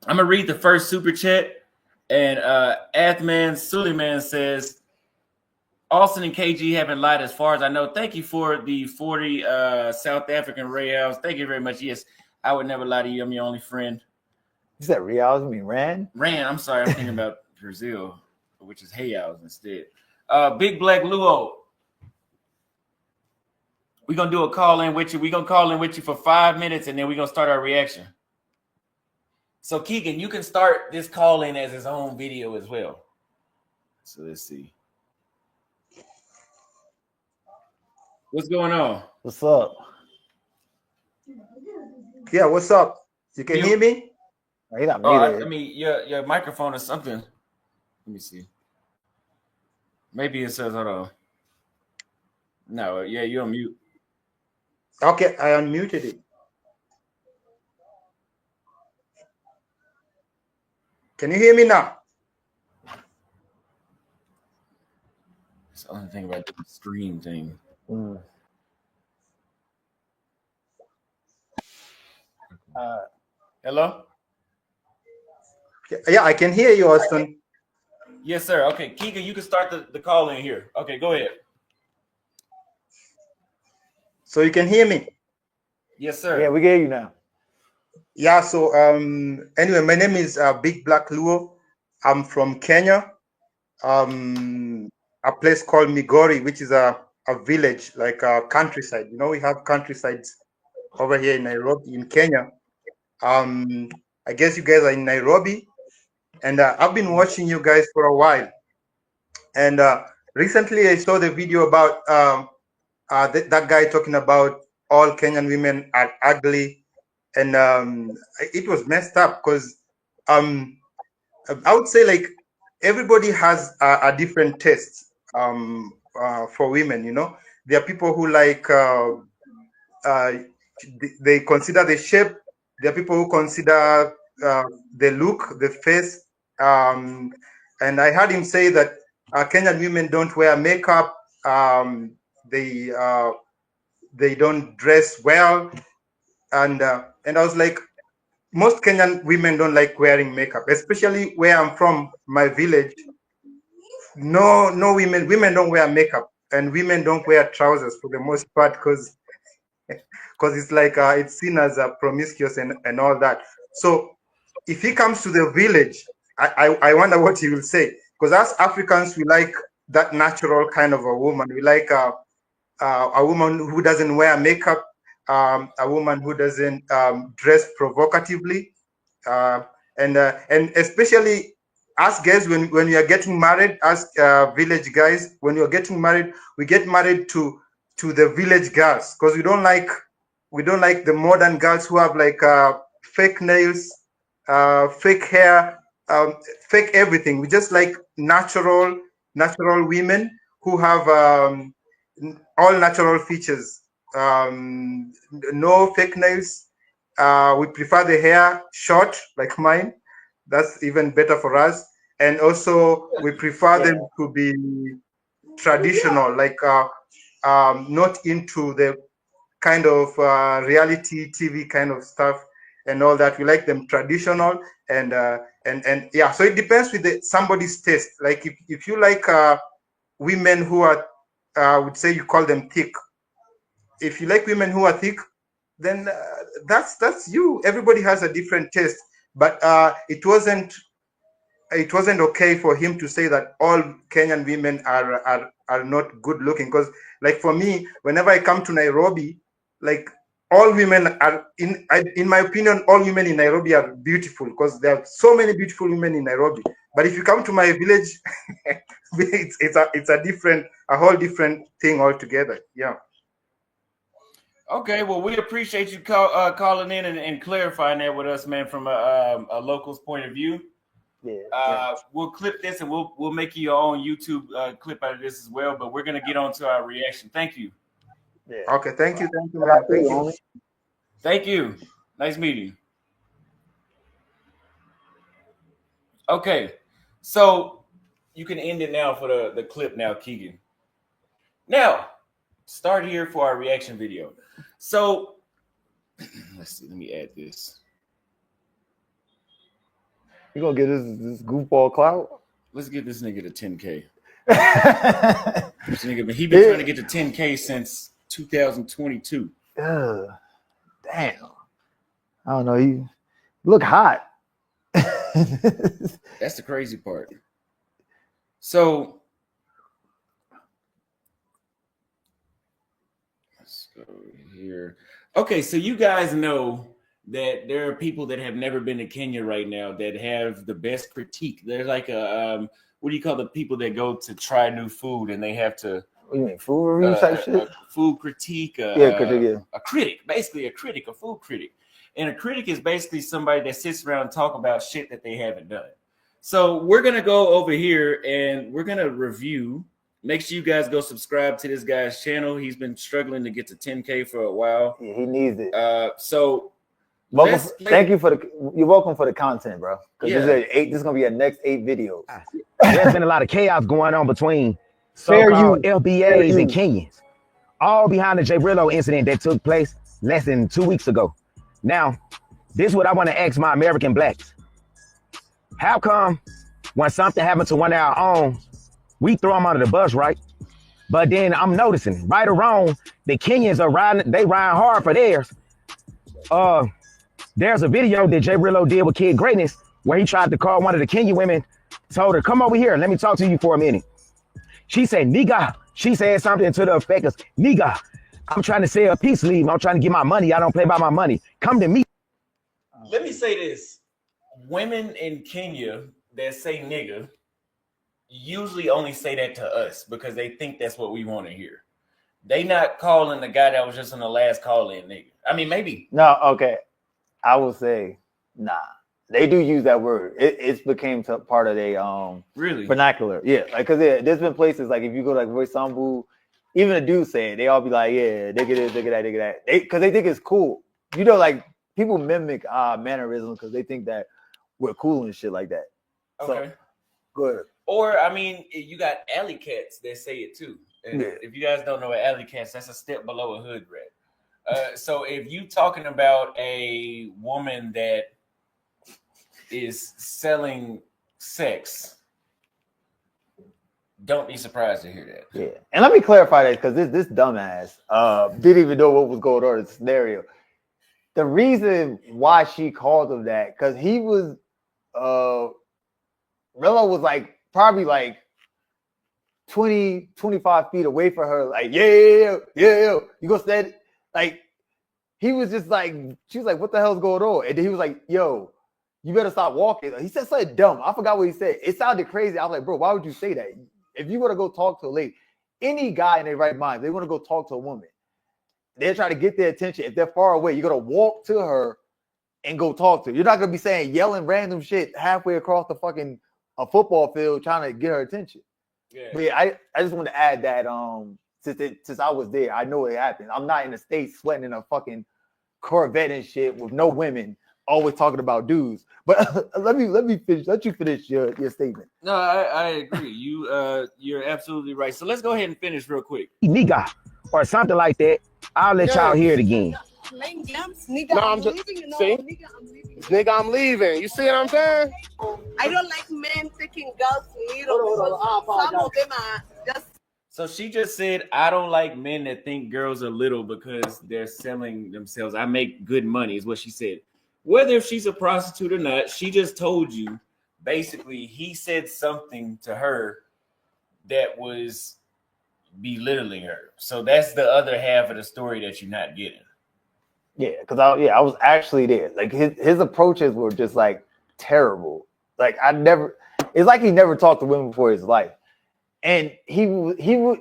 going to read the first super chat. And Athman Suleiman says, Austin and KG haven't lied as far as I know. Thank you for the 40 South African reals. Thank you very much. Yes, I would never lie to you. I'm your only friend. You said reals? You mean rand? Rand. I'm sorry. I'm thinking about Brazil, which is reals instead. Big Black Luo. We're going to do a call in with you. We're going to call in with you for 5 minutes, and then we're going to start our reaction. So, Keegan, you can start this call in as his own video as well. So let's see. What's going on? What's up? Yeah, what's up? You can hear me? I mean, your microphone or something. Let me see. Maybe it says, hold on. No, yeah, you're on mute. Okay, I unmuted it. Can you hear me now? It's the only thing about the screen thing. Hello? Yeah, I can hear you, Austin. Yes, sir. Okay, Keegan, you can start the call in here. Okay, go ahead. So you can hear me? Yes, sir. Yeah, we get you now. Yeah, so anyway, my name is Big Black Luo. I'm from Kenya. A place called Migori, which is a village, like a countryside. You know, we have countrysides over here in Nairobi, in Kenya. I guess you guys are in Nairobi, and I've been watching you guys for a while. And recently I saw the video about that guy talking about all Kenyan women are ugly. And it was messed up because I would say like everybody has a different taste for women. You know, there are people who like they consider the shape. There are people who consider the look, the face. And I heard him say that Kenyan women don't wear makeup. They don't dress well, and I was like, most Kenyan women don't like wearing makeup, especially where I'm from, my village. No, women don't wear makeup, and women don't wear trousers for the most part because it's like it's seen as promiscuous and all that. So if he comes to the village, I wonder what he will say, because us Africans, we like that natural kind of a woman. We like a woman who doesn't wear makeup, a woman who doesn't dress provocatively, and especially us guys, when we are getting married, as village guys, when you're getting married, we get married to the village girls, because we don't like the modern girls who have like fake nails, fake hair, fake everything. We just like natural women who have all natural features, no fake nails. We prefer the hair short, like mine. That's even better for us. And also, we prefer them to be traditional, like not into the kind of reality TV kind of stuff and all that. We like them traditional, and yeah. So it depends with somebody's taste. Like if you like women who are, I would say you call them thick. If you like women who are thick, then that's you. Everybody has a different taste, but it wasn't okay for him to say that all Kenyan women are not good looking. Because like for me, whenever I come to Nairobi, like all women are in my opinion, all women in Nairobi are beautiful, because there are so many beautiful women in Nairobi. But if you come to my village, it's a whole different thing altogether. Yeah. Okay, well, we appreciate you calling in and clarifying that with us, man, from a local's point of view. Yeah. We'll clip this and we'll make you your own YouTube clip out of this as well. But we're gonna get on to our reaction. Thank you. Yeah. Okay. Thank you. Man. Thank you. Thank you. Nice meeting you. Okay, so you can end it now for the clip now, Keegan. Now, start here for our reaction video. So, let's see. Let me add this. You gonna get this goofball clout? Let's get this nigga to 10K. This nigga, he been trying to get to 10K since 2022. Damn. I don't know. You look hot. That's the crazy part. So let's go here. Okay, so you guys know that there are people that have never been to Kenya right now that have the best critique. There's like a what do you call the people that go to try new food and they have to? What do you mean, food review type shit? Food critique. Critique. A critic, basically a critic, a food critic. And a critic is basically somebody that sits around and talk about shit that they haven't done. So we're going to go over here and we're going to review. Make sure you guys go subscribe to this guy's channel. He's been struggling to get to 10K for a while. Yeah, he needs it. Thank you you're welcome for the content, bro. Because this is going to be a next 8 videos. There's been a lot of chaos going on between so-called LBAs and Kenyans. All behind the J. Rillo incident that took place less than 2 weeks ago. Now, this is what I want to ask my American blacks. How come when something happens to one of our own, we throw them under the bus, right? But then I'm noticing, right or wrong, the Kenyans are riding hard for theirs. There's a video that J. Rillo did with Kid Greatness where he tried to call one of the Kenyan women, told her, come over here, let me talk to you for a minute. She said, nigga. She said something to the effect of, nigga, I'm trying to sell a peace leave. I'm trying to get my money. I don't play by my money. Come to me. Let me say this. Women in Kenya that say nigga usually only say that to us because they think that's what we want to hear. They not calling the guy that was just on the last call in nigga. I mean, maybe. No, okay. I will say, nah. They do use that word. It's became part of their really vernacular. Yeah, like because there's been places like if you go like Roysambu, even the dudes say it, they all be like, yeah, nigga this, nigga that, nigga that. Because they think it's cool. You know, like people mimic mannerisms because they think that we're cool and shit like that. Okay. So, good. Or I mean, you got alley cats that say it too. And Yeah. if you guys don't know what alley cats, that's a step below a hood rat. So if you talking about a woman that is selling sex, don't be surprised to hear that. Yeah, and let me clarify that because this dumbass didn't even know what was going on in the scenario. The reason why she called him that because he was Rilla was like probably like 20, 25 feet away from her, like, yeah, you gonna stand like he was just like, she was like, what the hell's going on? And then he was like, yo, you better stop walking. He said something dumb. I forgot what he said. It sounded crazy. I was like, bro, why would you say that? If you want to go talk to a lady, any guy in their right mind, they want to go talk to a woman. They're trying to get their attention. If they're far away, you're going to walk to her and go talk to her. You're not going to be saying, yelling random shit halfway across the fucking football field trying to get her attention. Yeah. But yeah, I just want to add that since I was there, I know it happened. I'm not in the States sweating in a fucking Corvette and shit with no women always talking about dudes. But let you finish your statement. No, I agree. You're absolutely right. So let's go ahead and finish real quick. Nigga, or something like that. I'll let y'all hear it again. No, I'm just see. Nigga, I'm leaving. You see what I'm saying? I don't like men taking girls little. Some of them are just. So she just said, I don't like men that think girls are little because they're selling themselves. I make good money, is what she said. Whether if she's a prostitute or not, she just told you, basically, he said something to her that was belittling her. So that's the other half of the story that you're not getting. Yeah, because I was actually there. Like his approaches were just like terrible. Like it's like he never talked to women before his life. And he would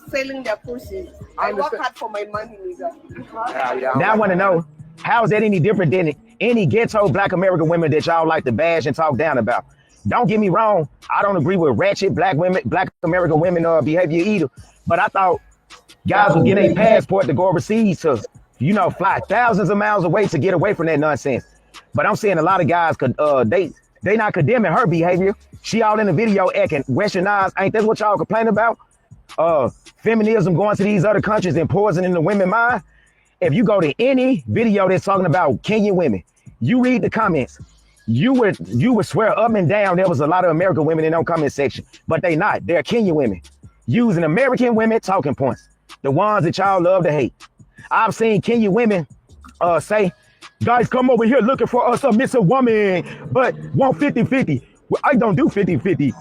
Selling their pussy. I work hard for my money, nigga. Now I want to know, how is that any different than any ghetto black American women that y'all like to bash and talk down about? Don't get me wrong, I don't agree with ratchet black American women behavior either. But I thought guys would get a passport to go overseas to, fly thousands of miles away to get away from that nonsense. But I'm seeing a lot of guys could they not condemning her behavior. She all in the video acting westernized. Ain't that what y'all complain about? Feminism going to these other countries and poisoning the women's mind. If you go to any video that's talking about Kenyan women, you read the comments, you would swear up and down there was a lot of American women in that comment section, but they not. They're Kenyan women using American women talking points, the ones that y'all love to hate. I've seen Kenyan women say, guys, come over here looking for us a missing woman, but want 50-50. Well, I don't do 50-50.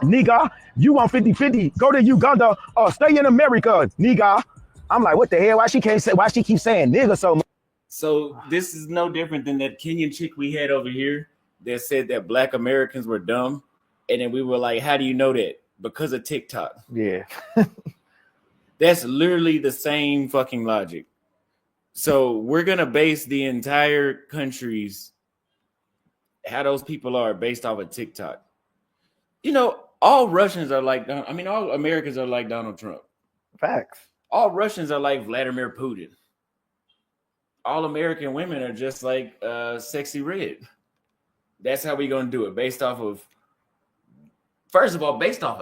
Nigga, you want 50-50? Go to Uganda or stay in America, nigga. I'm like, what the hell? Why she keep saying nigga so much? So this is no different than that Kenyan chick we had over here that said that black Americans were dumb. And then we were like, how do you know that? Because of TikTok. Yeah. That's literally the same fucking logic. So we're going to base the entire country's, how those people are based off of TikTok. All Russians are like, all Americans are like Donald Trump. Facts. All Russians are like Vladimir Putin. All American women are just like Sexy Red. That's how we going to do it. Based off of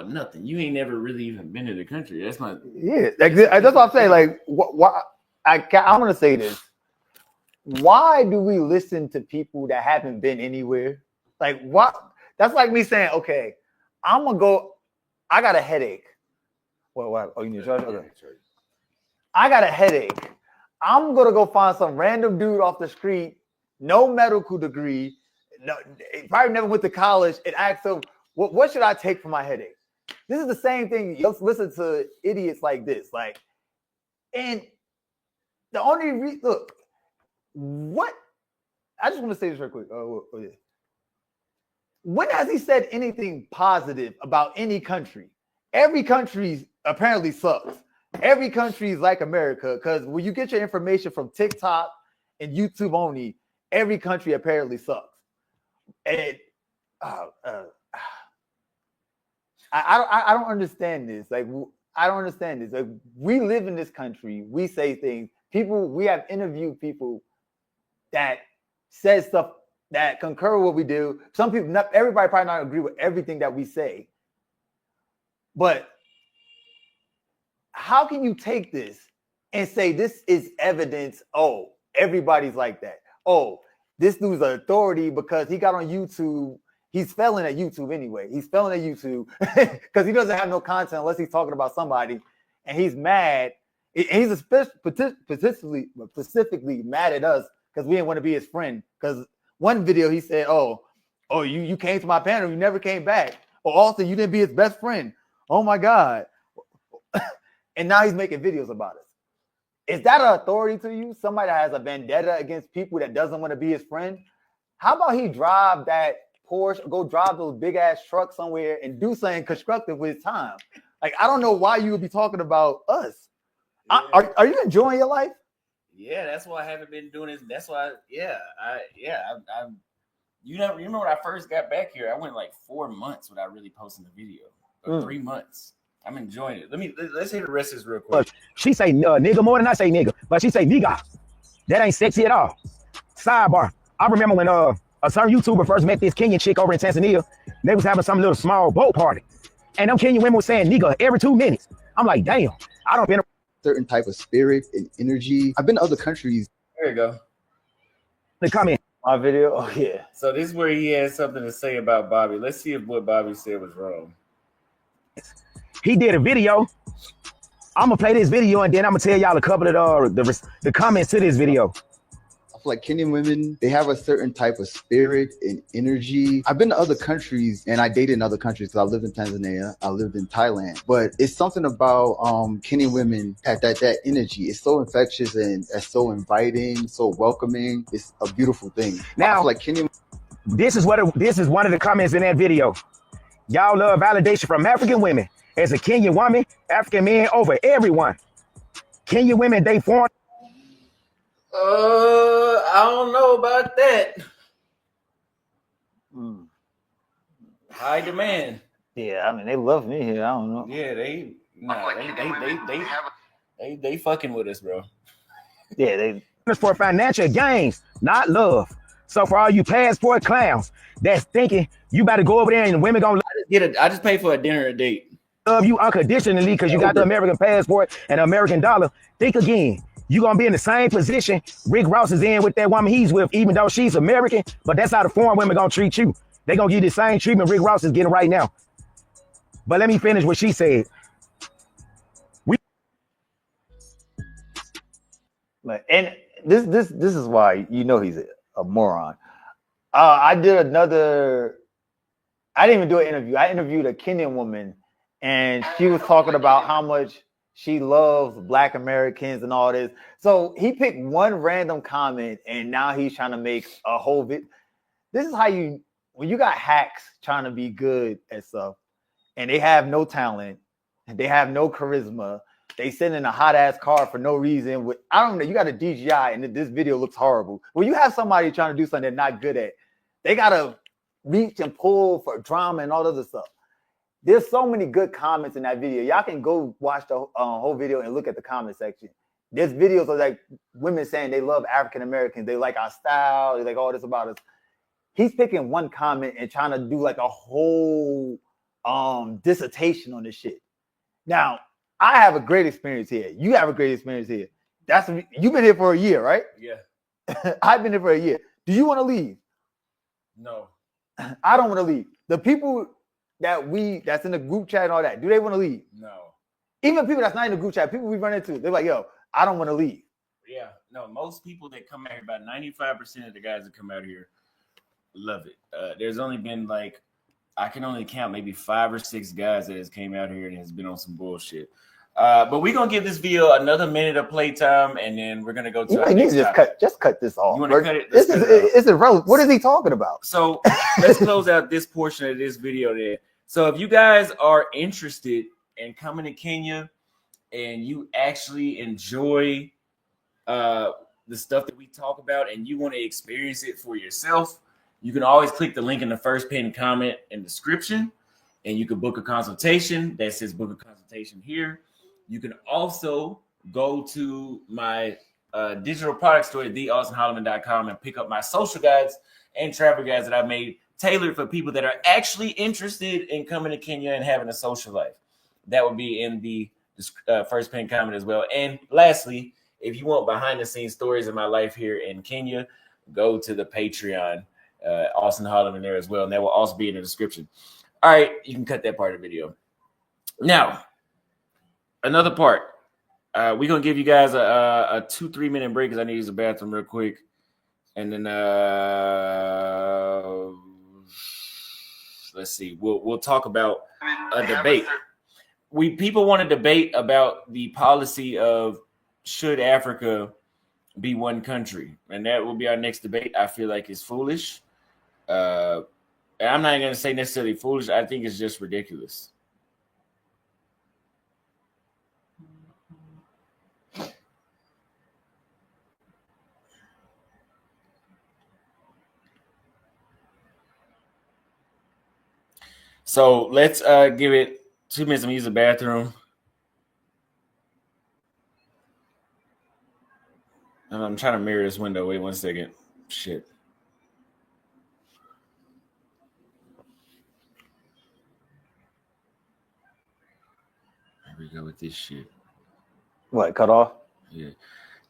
nothing. You ain't never really even been to the country. That's not. Yeah, that's what I'm saying. Like, why? I'm going to say this. Why do we listen to people that haven't been anywhere? Like, what? That's like me saying, okay, I'm going to go. I got a headache. What? Oh, you need to charge? Okay. I got a headache. I'm going to go find some random dude off the street, no medical degree, probably never went to college, and ask him, what should I take for my headache? This is the same thing. You listen to idiots like this. Like, and the only look, what? I just want to say this real quick. Yeah. when has he said anything positive about any country? Every country apparently sucks. Every country is like America because when you get your information from TikTok and YouTube only, every country apparently sucks. And I don't understand this. Like, I don't understand this. Like, we live in this country. We say things. We have interviewed people that says stuff that concur with what we do. Some people, everybody probably not agree with everything that we say. But how can you take this and say this is evidence? Oh, everybody's like that. Oh, this dude's an authority because he got on YouTube. He's failing at YouTube anyway. He's failing at YouTube because he doesn't have no content unless he's talking about somebody, and he's mad. And he's specifically mad at us because we didn't want to be his friend. Because one video he said, "Oh, you came to my panel, you never came back. Or also you didn't be his best friend. Oh my God!" And now he's making videos about us. Is that an authority to you? Somebody that has a vendetta against people that doesn't want to be his friend? How about he drive that Porsche, go drive those big ass trucks somewhere and do something constructive with his time? Like, I don't know why you would be talking about us. Yeah. Are you enjoying your life? Yeah, that's why I haven't been doing this. That's why, I'm you know, remember when I first got back here, I went like 4 months without really posting a video. Or 3 months. I'm enjoying it. Let's hear the rest of this real quick. She say nigga more than I say nigga, but she say nigga. That ain't sexy at all. Sidebar. I remember when a certain YouTuber first met this Kenyan chick over in Tanzania. They was having some little small boat party. And them Kenyan women was saying nigga every 2 minutes. I'm like, damn, I don't been a certain type of spirit and energy. I've been to other countries. There you go. The comment. My video? Oh, yeah. So this is where he has something to say about Bobby. Let's see if what Bobby said was wrong. He did a video. I'm gonna play this video and then I'm gonna tell y'all a couple of the comments to this video. I feel like Kenyan women, they have a certain type of spirit and energy. I've been to other countries and I dated in other countries. I lived in Tanzania, I lived in Thailand, but it's something about Kenyan women that energy. It's so infectious and it's so inviting, so welcoming. It's a beautiful thing. Now, I feel like Kenyan. This is one of the comments in that video. Y'all love validation from African women. As a Kenyan woman, African men over everyone. Kenyan women, they form. I don't know about that. High demand. Yeah, I mean they love me here. I don't know. Yeah, they fucking with us, bro. Yeah, they for financial gains, not love. So for all you passport clowns that's thinking you better go over there and the women gonna I just pay for a dinner a date. Love you unconditionally because you got the American passport and the American dollar. Think again. You're going to be in the same position Rick Ross is in with that woman he's with, even though she's American, but that's how the foreign women going to treat you. They're going to give you the same treatment Rick Ross is getting right now. But let me finish what she said. And this is why you know he's a moron. I didn't even do an interview. I interviewed a Kenyan woman and she was talking about how much she loves Black Americans and all this. So he picked one random comment and now he's trying to make a whole bit. This is how when you got hacks trying to be good at stuff and they have no talent and they have no charisma. They send in a hot ass car for no reason. I don't know. You got a DJI and this video looks horrible. When you have somebody trying to do something they're not good at, they got to reach and pull for drama and all other stuff. There's so many good comments in that video. Y'all can go watch the whole video and look at the comment section. There's videos of like women saying they love African Americans. They like our style. They like all this about us. He's picking one comment and trying to do like a whole dissertation on this shit. Now, I have a great experience here. You have a great experience here. You've been here for a year, right? Yeah. I've been here for a year. Do you want to leave? No. I don't want to leave. The people that's in the group chat and all that, do they want to leave? No. Even people that's not in the group chat, people we run into, they're like, yo, I don't want to leave. Yeah. No, most people that come out here, about 95% of the guys that come out here love it. There's only been I can only count maybe 5 or 6 guys that has came out here and has been on some bullshit. But we're gonna give this video another minute of playtime, and then we're gonna go to. You need to just cut this off. You want to cut it? It's irrelevant. What is he talking about? So let's close out this portion of this video there. So if you guys are interested in coming to Kenya and you actually enjoy the stuff that we talk about and you want to experience it for yourself, you can always click the link in the first pinned comment in the description, and you can book a consultation. That says book a consultation here. You can also go to my digital product store at theawesomeholleman.com and pick up my social guides and travel guides that I made tailored for people that are actually interested in coming to Kenya and having a social life. That would be in the first pinned comment as well. And lastly, if you want behind the scenes stories of my life here in Kenya, go to the Patreon, Austin Holleman there as well. And that will also be in the description. All right, you can cut that part of the video. Now, another part. We're going to give you guys a 2-3 minute break because I need to use the bathroom real quick. And then let's see. We'll talk about a debate. People want to debate about the policy of should Africa be one country, and that will be our next debate. I feel like it's foolish. And I'm not going to say necessarily foolish. I think it's just ridiculous. So let's give it 2 minutes to use the bathroom. I'm trying to mirror this window. Wait 1 second. Shit. Here we go with this shit. What, cut off? Yeah.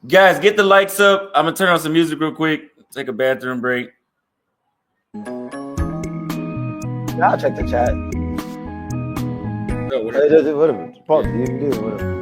Guys, get the likes up. I'm going to turn on some music real quick. Take a bathroom break. I'll check the chat. Oh, whatever. Whatever. Pause. You can do it. Whatever.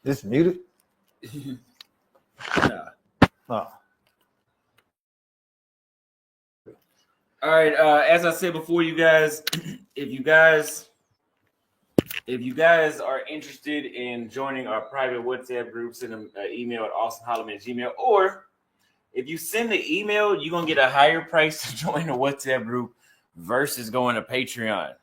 This muted? Nah. Oh. All right. As I said before, you guys, if you guys are interested in joining our private WhatsApp group, send an email at austinholleman@gmail.com, or if you send the email, you're gonna get a higher price to join the WhatsApp group versus going to Patreon.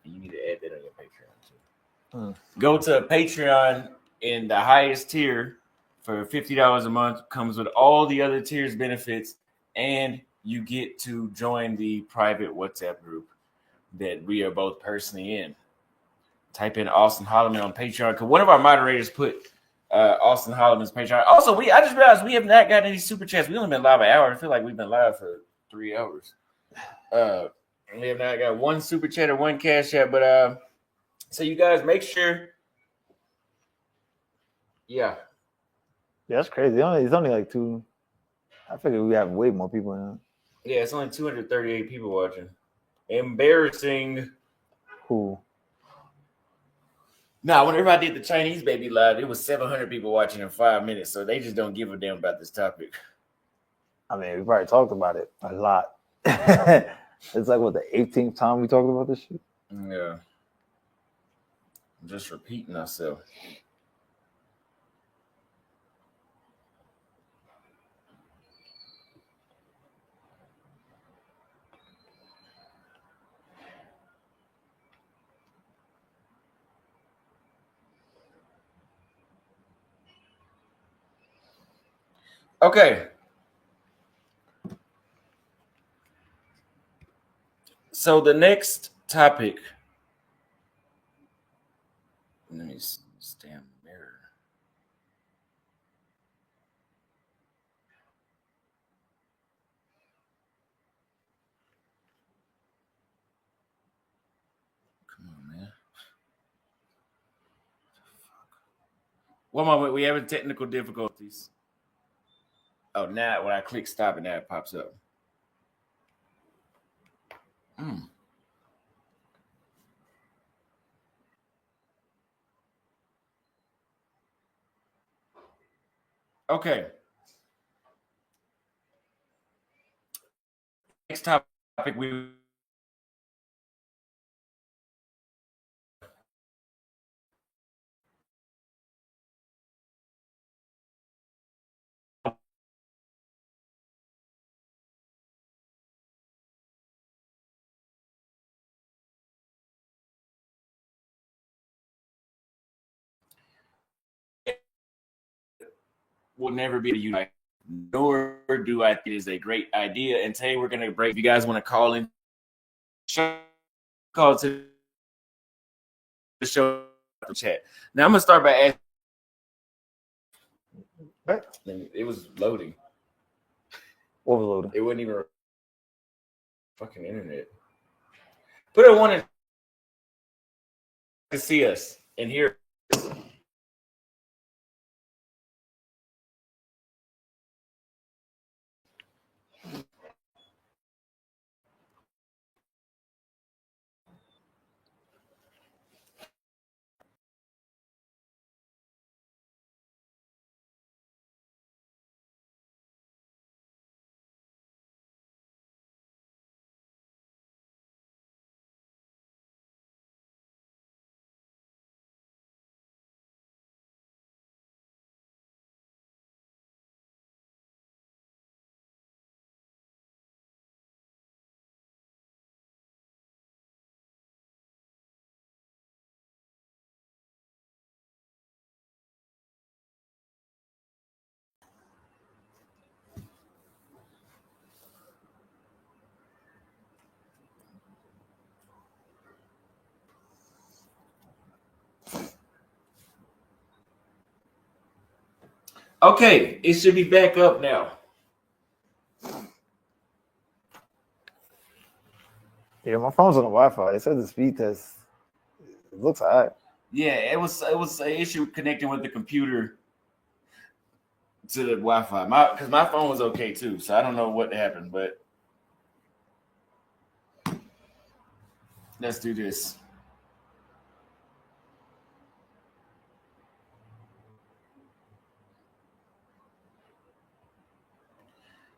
You need to add that on your Patreon too. Go to Patreon, in the highest tier for $50 a month comes with all the other tiers benefits, and you get to join the private WhatsApp group that we are both personally in. Type in Austin Holleman on Patreon, because one of our moderators put Austin Holleman's Patreon. Also, I just realized we have not gotten any super chats. We only been live an hour. I feel like we've been live for 3 hours. We have not got one super chat or one cash chat, but so you guys make sure. Yeah, that's crazy. It's only like 2. I figured we have way more people now. Yeah, it's only 238 people watching. Embarrassing. Who? Nah, whenever I did the Chinese baby live, it was 700 people watching in 5 minutes, so they just don't give a damn about this topic. I mean, we probably talked about it a lot. It's like, what, the 18th time we talked about this shit? Yeah. I'm just repeating ourselves. Okay. So the next topic. Let me stand mirror. Come on, man. One moment, we having technical difficulties. Oh, now when I click stop and now it pops up. Okay. Next topic we will never be a unite, nor do I think it is a great idea. And today we're going to break. If you guys want to call in, call to the show chat. Now I'm going to start by asking. What? It was loading. Overloading. It wasn't even fucking internet. Put a one in to see us and hear us. Okay, it should be back up now. Yeah, my phone's on the Wi-Fi. It says the speed test. It looks all right. Yeah, it was an issue connecting with the computer to the Wi-Fi. Because my phone was okay too, so I don't know what happened, but let's do this.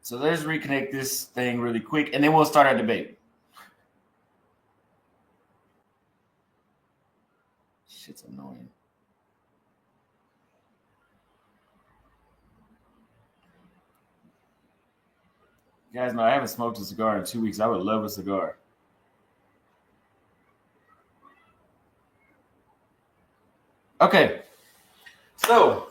So let's reconnect this thing really quick, and then we'll start our debate. Shit's annoying. You guys know I haven't smoked a cigar in 2 weeks. I would love a cigar. Okay. So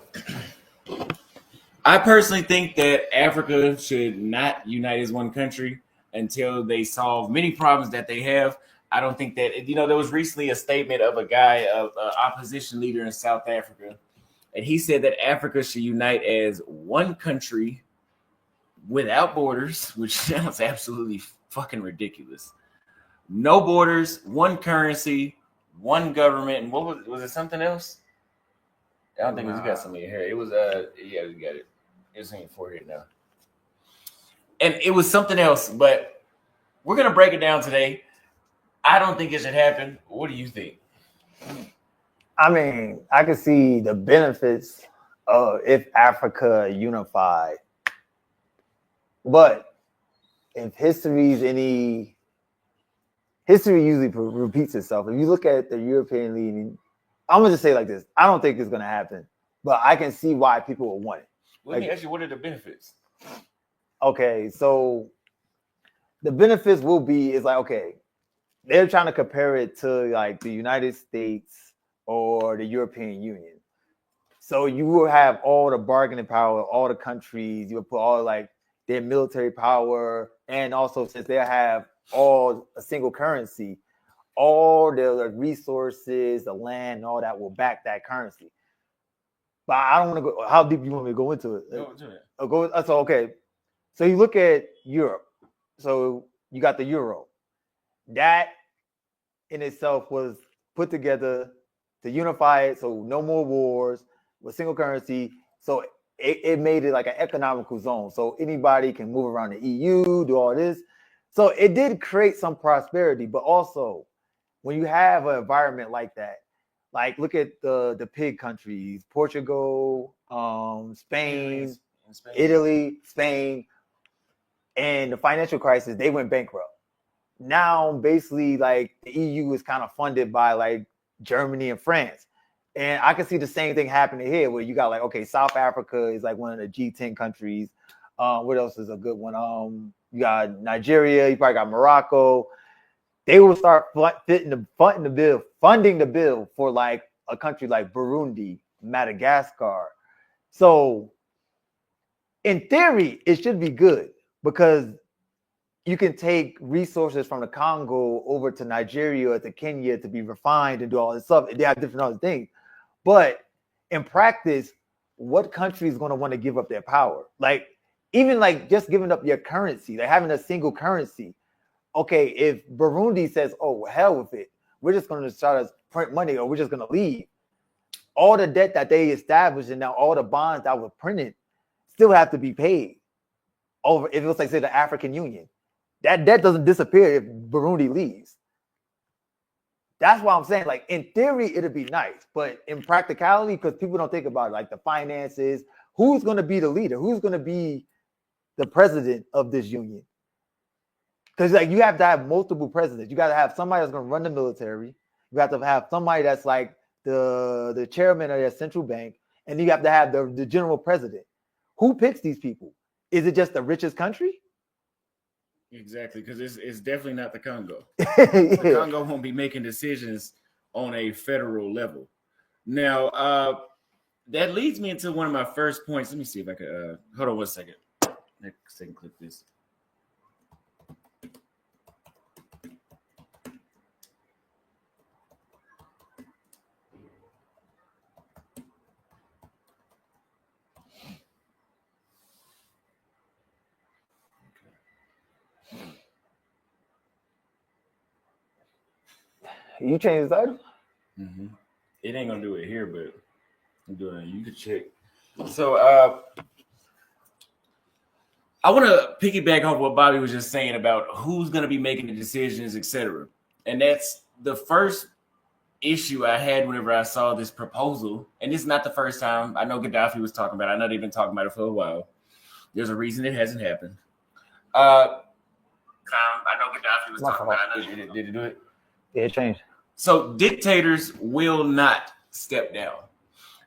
I personally think that Africa should not unite as one country until they solve many problems that they have. I don't think that, there was recently a statement of a guy, an opposition leader in South Africa, and he said that Africa should unite as one country without borders, which sounds absolutely fucking ridiculous. No borders, one currency, one government, and what was it something else? I don't think you got something in here. It was yeah, we got it. It's in your forehead now. And it was something else, but we're gonna break it down today. I don't think it should happen. What do you think? I mean, I can see the benefits of if Africa unified. But if history usually repeats itself. If you look at the European Union, I'm gonna just say it like this: I don't think it's gonna happen, but I can see why people will want it. Let me ask you, what are the benefits? Okay, so the benefits will be is like, okay, they're trying to compare it to like the United States or the European Union. So you will have all the bargaining power, all the countries. You will put all like their military power, and also since they have all a single currency, all the resources, the land, and all that will back that currency. But I don't want to go. How deep you want me to go into it? Go into it. So okay. So you look at Europe. So you got the euro. That in itself was put together to unify it. So no more wars with single currency. So it made it like an economical zone. So anybody can move around the EU, do all this. So it did create some prosperity, but also when you have an environment like that, like look at the pig countries, Portugal, Spain, Italy, Spain, and the financial crisis, they went bankrupt. Now, basically, like the EU is kind of funded by like Germany and France. And I can see the same thing happening here where you got like, okay, South Africa is like one of the G10 countries. What else is a good one? You got Nigeria, you probably got Morocco. They will start funding the bill for like a country like Burundi, Madagascar. So in theory, it should be good because you can take resources from the Congo over to Nigeria or to Kenya to be refined and do all this stuff. They have different other things. But in practice, what country is going to want to give up their power? Like, even like just giving up your currency, like having a single currency. Okay, if Burundi says, oh, hell with it, we're just going to try to print money or we're just going to leave. All the debt that they established and now all the bonds that were printed still have to be paid over. If it was like, say, the African Union, that debt doesn't disappear if Burundi leaves. That's why I'm saying, like, in theory, it'd be nice, but in practicality, because people don't think about it, like the finances, who's going to be the leader? Who's going to be the president of this union? Because like you have to have multiple presidents. You got to have somebody that's going to run the military. You have to have somebody that's like the chairman of the central bank, and you have to have the general president. Who picks these people? Is it just the richest country? Exactly, because it's definitely not the Congo. The Congo won't be making decisions on a federal level. Now, that leads me into one of my first points. Let me see if I could hold on one second. Next second, click this. You change the title? Mm-hmm. It ain't gonna do it here, but I'm doing it. You can check. So I want to piggyback off what Bobby was just saying about who's gonna be making the decisions, etc. And that's the first issue I had whenever I saw this proposal. And this is not the first time. I know Gaddafi was talking about it. I know they've been talking about it for a while. There's a reason it hasn't happened. I know Gaddafi was talking about it. Did it do it? Yeah, it changed. So dictators will not step down.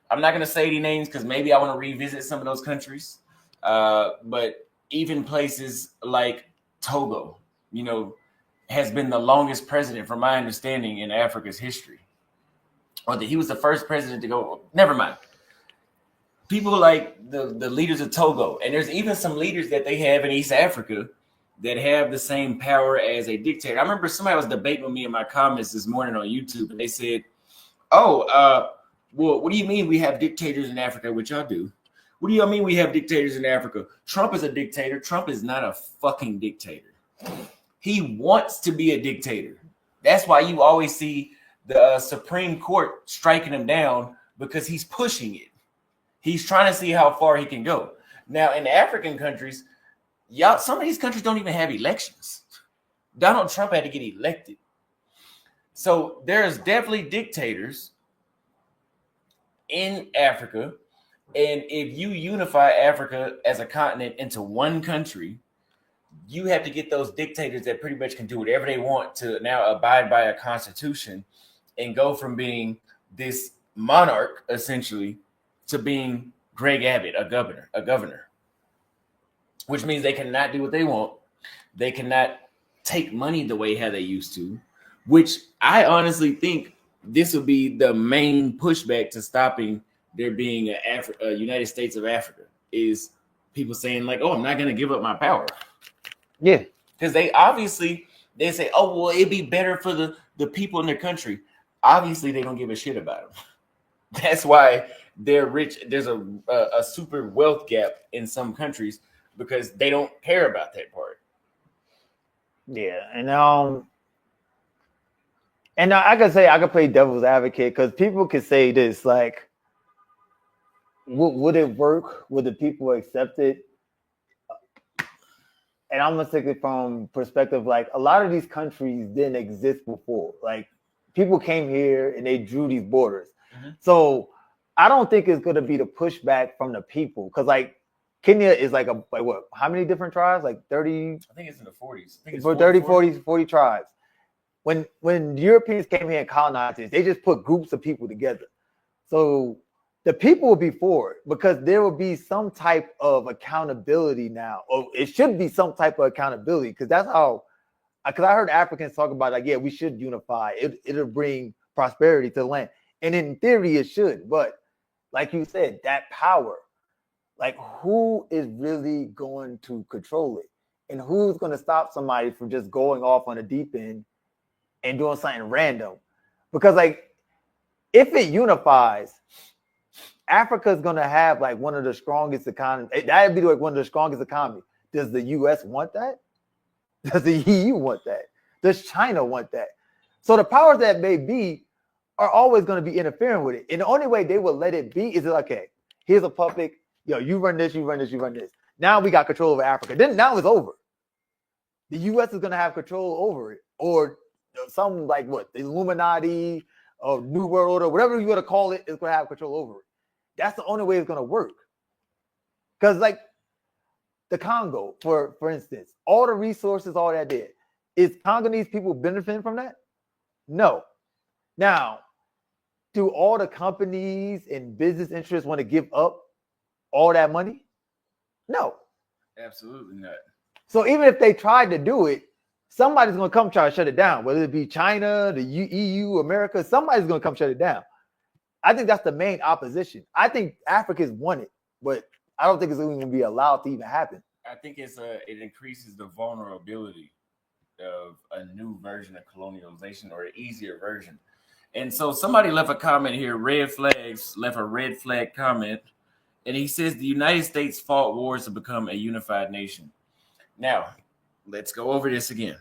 I'm not going to say any names because maybe I want to revisit some of those countries. But even places like Togo, has been the longest president, from my understanding, in Africa's history. Or that he was the first president to go. Never mind. People like the leaders of Togo, and there's even some leaders that they have in East Africa that have the same power as a dictator. I remember somebody was debating with me in my comments this morning on YouTube, and they said, well, what do you mean we have dictators in Africa, which y'all do? What do y'all mean we have dictators in Africa? Trump is a dictator. Trump is not a fucking dictator. He wants to be a dictator. That's why you always see the Supreme Court striking him down, because he's pushing it. He's trying to see how far he can go. Now, in the African countries, some of these countries don't even have elections. Donald Trump had to get elected. So there's definitely dictators in Africa. And if you unify Africa as a continent into one country, you have to get those dictators that pretty much can do whatever they want to now abide by a constitution and go from being this monarch, essentially, to being Greg Abbott, a governor, which means they cannot do what they want. They cannot take money the way how they used to, which I honestly think this would be the main pushback to stopping there being a United States of Africa, is people saying like, oh, I'm not going to give up my power. Yeah. Because they say, oh, well, it'd be better for the people in their country. Obviously, they don't give a shit about them. That's why they're rich. There's a super wealth gap in some countries because they don't care about that part. Yeah, and I could say I could play devil's advocate, because people could say this like, would it work? Would the people accept it? And I'm gonna take it from perspective like a lot of these countries didn't exist before. Like people came here and they drew these borders. Mm-hmm. So I don't think it's gonna be the pushback from the people, because like Kenya is like what? How many different tribes? Like 30? I think it's in the 40s. I think it's 40 tribes. When Europeans came here and colonized this, they just put groups of people together. So the people will be for it, because there will be some type of accountability now, or it should be some type of accountability, because that's how. Because I heard Africans talk about like, yeah, we should unify. It'll bring prosperity to the land, and in theory, it should. But like you said, that power, like who is really going to control it, and who's going to stop somebody from just going off on a deep end and doing something random? Because like, if it unifies, Africa is going to have like one of the strongest economies. That'd be like one of the strongest economies. Does the U.S. want that? Does the EU want that? Does China want that? So the powers that may be are always going to be interfering with it. And the only way they will let it be is okay, here's a puppet. Yo, you run this, you run this, you run this. Now we got control over Africa. Then now it's over. The U.S. is going to have control over it. Or some like what? The Illuminati or New World Order, whatever you want to call it, is going to have control over it. That's the only way it's going to work. Because like the Congo, for instance, all the resources, all that there, is Congolese people benefiting from that? No. Now, do all the companies and business interests want to give up all that money? No. Absolutely not. So even if they tried to do it, somebody's going to come try to shut it down, whether it be China, the EU, America, somebody's going to come shut it down. I think that's the main opposition. I think Africans want it, but I don't think it's even going to be allowed to even happen. I think it increases the vulnerability of a new version of colonialization, or an easier version. And so somebody left a comment here, Red Flags left a red flag comment, and he says the United States fought wars to become a unified nation. Now, let's go over this again.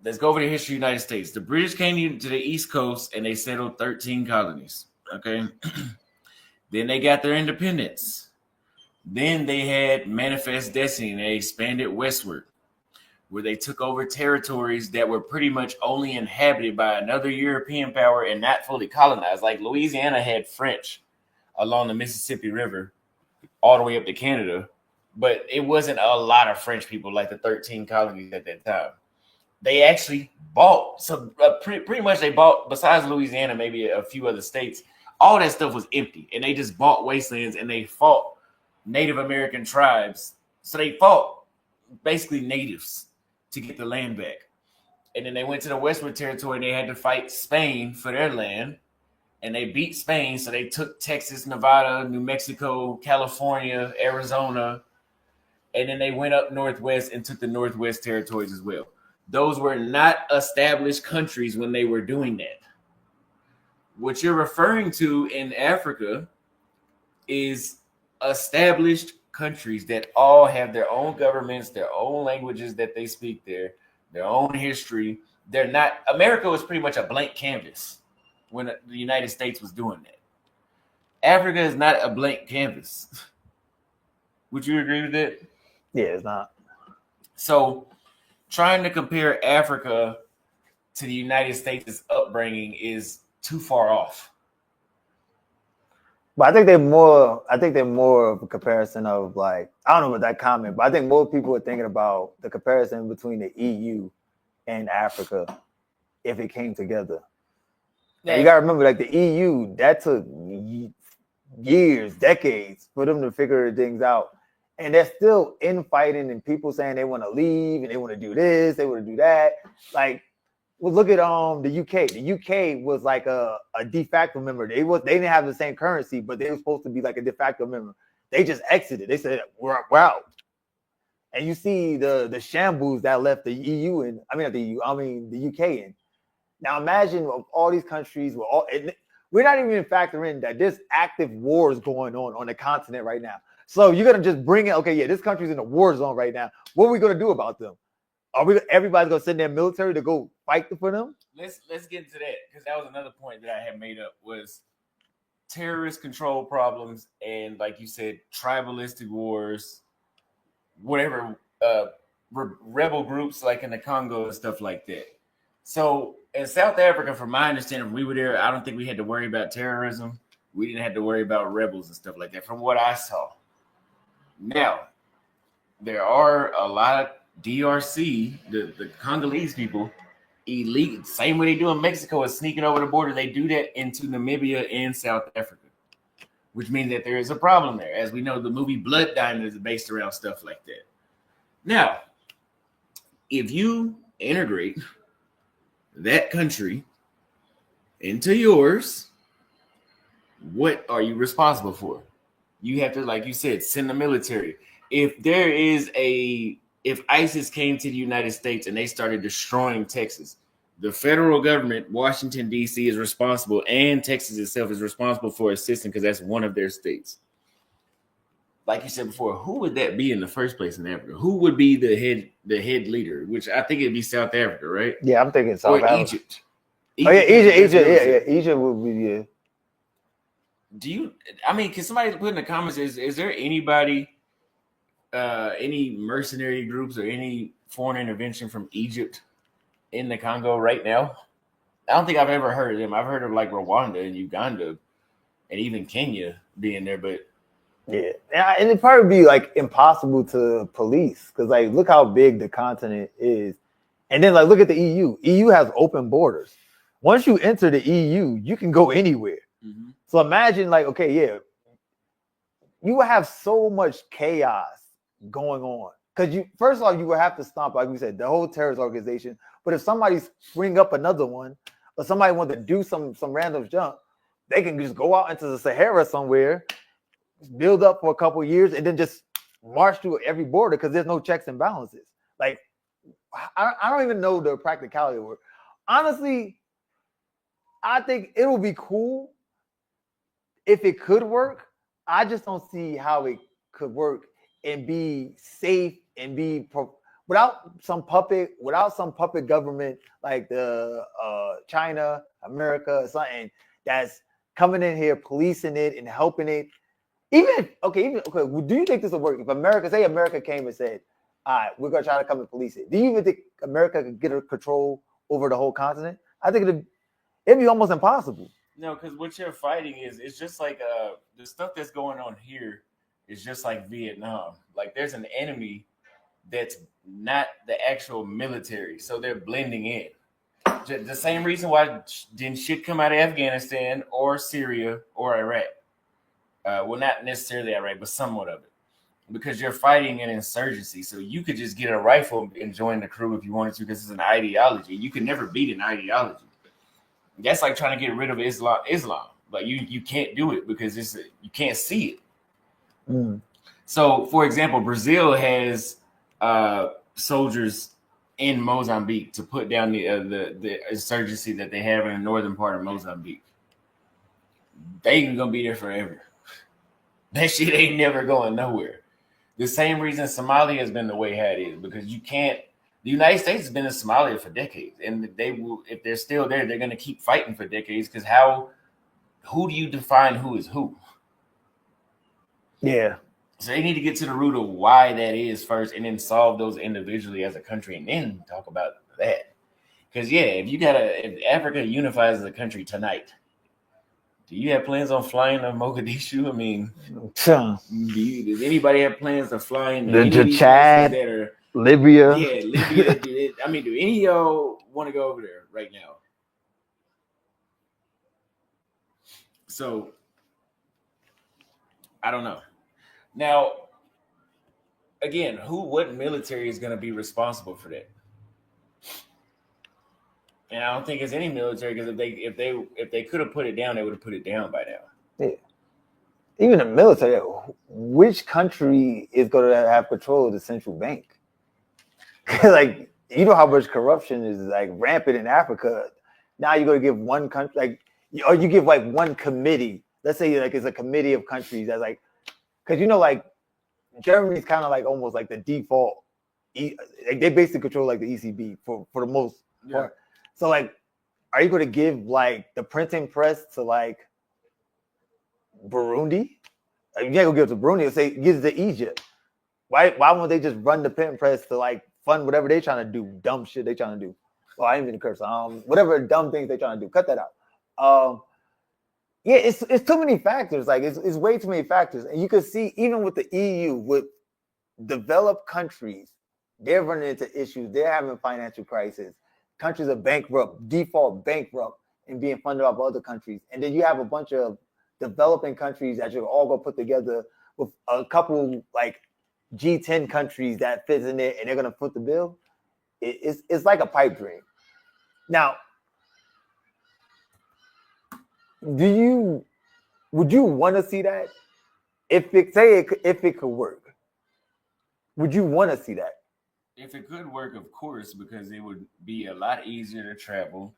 Let's go over the history of the United States. The British came to the East Coast and they settled 13 colonies. Okay. Then they got their independence. Then they had Manifest Destiny and they expanded westward, where they took over territories that were pretty much only inhabited by another European power and not fully colonized. Like Louisiana had French along the Mississippi River all the way up to Canada, but it wasn't a lot of French people like the 13 colonies at that time. They actually bought pretty much they bought, besides Louisiana, maybe a few other states. All that stuff was empty, and they just bought wastelands and they fought Native American tribes. So they fought basically natives to get the land back. And then they went to the Westward Territory and they had to fight Spain for their land. And they beat Spain. So they took Texas, Nevada, New Mexico, California, Arizona. And then they went up northwest and took the Northwest Territories as well. Those were not established countries when they were doing that. What you're referring to in Africa is established countries that all have their own governments, their own languages that they speak there, their own history. They're not, America was pretty much a blank canvas when the United States was doing that. Africa is not a blank canvas. Would you agree with that? Yeah, it's not. So trying to compare Africa to the United States' upbringing is too far off. But I think they're more of a comparison of like, I don't know about that comment, but I think more people are thinking about the comparison between the EU and Africa if it came together. Yeah. And you gotta remember, like the EU, that took years, decades for them to figure things out. And they're still infighting and people saying they want to leave and they want to do this, they want to do that. Like, well, look at the UK. The UK was like a de facto member. They didn't have the same currency, but they were supposed to be like a de facto member. They just exited. They said we're out. And you see the shambles that left the EU and the UK in. Now imagine of all these countries, we're not even factoring that there's active wars going on the continent right now. So you're gonna just bring it. Okay, yeah, this country's in a war zone right now. What are we gonna do about them? Everybody's gonna send their military to go fight for them? Let's get into that, because that was another point that I had made up, was terrorist control problems and, like you said, tribalistic wars, whatever, rebel groups like in the Congo and stuff like that. So in South Africa, from my understanding, we were there. I don't think we had to worry about terrorism. We didn't have to worry about rebels and stuff like that, from what I saw. Now, there are a lot of DRC, the Congolese people, illegal, same way they do in Mexico, is sneaking over the border. They do that into Namibia and South Africa, which means that there is a problem there. As we know, the movie Blood Diamond is based around stuff like that. Now, if you integrate that country into yours, what are you responsible for? You have to, like you said, send the military. If ISIS came to the United States and they started destroying Texas, the federal government, Washington, D.C. is responsible, and Texas itself is responsible for assisting, because that's one of their states. Like you said before, who would that be in the first place in Africa? Who would be the head leader? Which I think it'd be South Africa, right? Yeah, I'm thinking South Africa. Egypt. Oh yeah, Egypt. Egypt would be, yeah. Can somebody put in the comments, is there anybody, any mercenary groups or any foreign intervention from Egypt in the Congo right now? I don't think I've ever heard of them. I've heard of like Rwanda and Uganda and even Kenya being there, but yeah, and it'd probably be like impossible to police, because like look how big the continent is, and then like look at the EU. EU has open borders. Once you enter the EU, you can go anywhere. Mm-hmm. So imagine like, okay, yeah, you would have so much chaos going on, because first of all, you would have to stomp, like we said, the whole terrorist organization. But if somebody spring up another one, or somebody wants to do some random junk, they can just go out into the Sahara somewhere, build up for a couple of years, and then just march through every border, because there's no checks and balances. Like, I don't even know the practicality of it. Honestly, I think it would be cool if it could work. I just don't see how it could work and be safe and be without some puppet government like the China, America, or something that's coming in here, policing it and helping it. Do you think this will work? If America came and said, all right, we're going to try to come and police it. Do you even think America could get a control over the whole continent? I think it'd be almost impossible. No, because what you're fighting it's just like the stuff that's going on here is just like Vietnam. Like there's an enemy that's not the actual military, so they're blending in. The same reason why didn't shit come out of Afghanistan or Syria or Iraq. Well, not necessarily Iraq, but somewhat of it. Because you're fighting an insurgency. So you could just get a rifle and join the crew if you wanted to, because it's an ideology. You can never beat an ideology. That's like trying to get rid of Islam. Like you can't do it because you can't see it. Mm. So, for example, Brazil has soldiers in Mozambique to put down the insurgency that they have in the northern part of Mozambique. They ain't gonna be there forever. That shit ain't never going nowhere. The same reason Somalia has been the way it is, because you can't. The United States has been in Somalia for decades, and they will, if they're still there, they're going to keep fighting for decades. Because who do you define who is who? Yeah. So they need to get to the root of why that is first, and then solve those individually as a country, and then talk about that. Because if Africa unifies as a country tonight, do you have plans on flying to Mogadishu? I mean, does anybody have plans to fly in to Chad, Libya? Yeah, Libya. I mean, do any of y'all want to go over there right now? So, I don't know. Now, again, what military is going to be responsible for that? And I don't think it's any military, because if they could have put it down, they would have put it down by now. Yeah. Even the military, which country is going to have control of the central bank? Like, you know how much corruption is like rampant in Africa. Now you're going to give one country, or you give like one committee. Let's say like it's a committee of countries that's like, because like Germany's kind of like almost like the default. Like they basically control like the ECB for the most part. So like, are you going to give like the printing press to like Burundi? You can't go give it to Burundi. Say give it to Egypt. Why won't they just run the printing press to like fund whatever they're trying to do? Dumb shit they trying to do. Well, I ain't even curse. Whatever dumb things they trying to do. Cut that out. Yeah, it's too many factors. Like it's way too many factors, and you can see even with the EU, with developed countries, they're running into issues. They're having financial crisis. Countries are bankrupt, default bankrupt, and being funded by other countries. And then you have a bunch of developing countries that you're all going to put together with a couple like G10 countries that fits in there, and they're going to foot the bill. It's like a pipe dream. Now, would you want to see that? If it could work, would you want to see that? If it could work, of course, because it would be a lot easier to travel.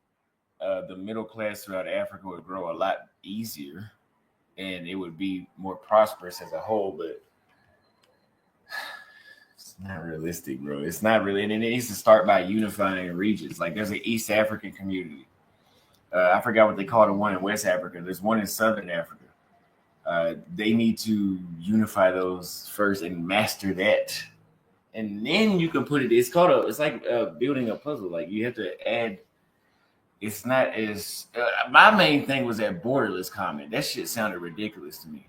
The middle class throughout Africa would grow a lot easier, and it would be more prosperous as a whole. But it's not realistic, bro. It's not really, and it needs to start by unifying regions. Like there's an East African community. I forgot what they call the one in West Africa. There's one in Southern Africa. They need to unify those first and master that. And then you can put it. It's like building a puzzle. Like you have to add. It's not as. My main thing was that borderless comment. That shit sounded ridiculous to me.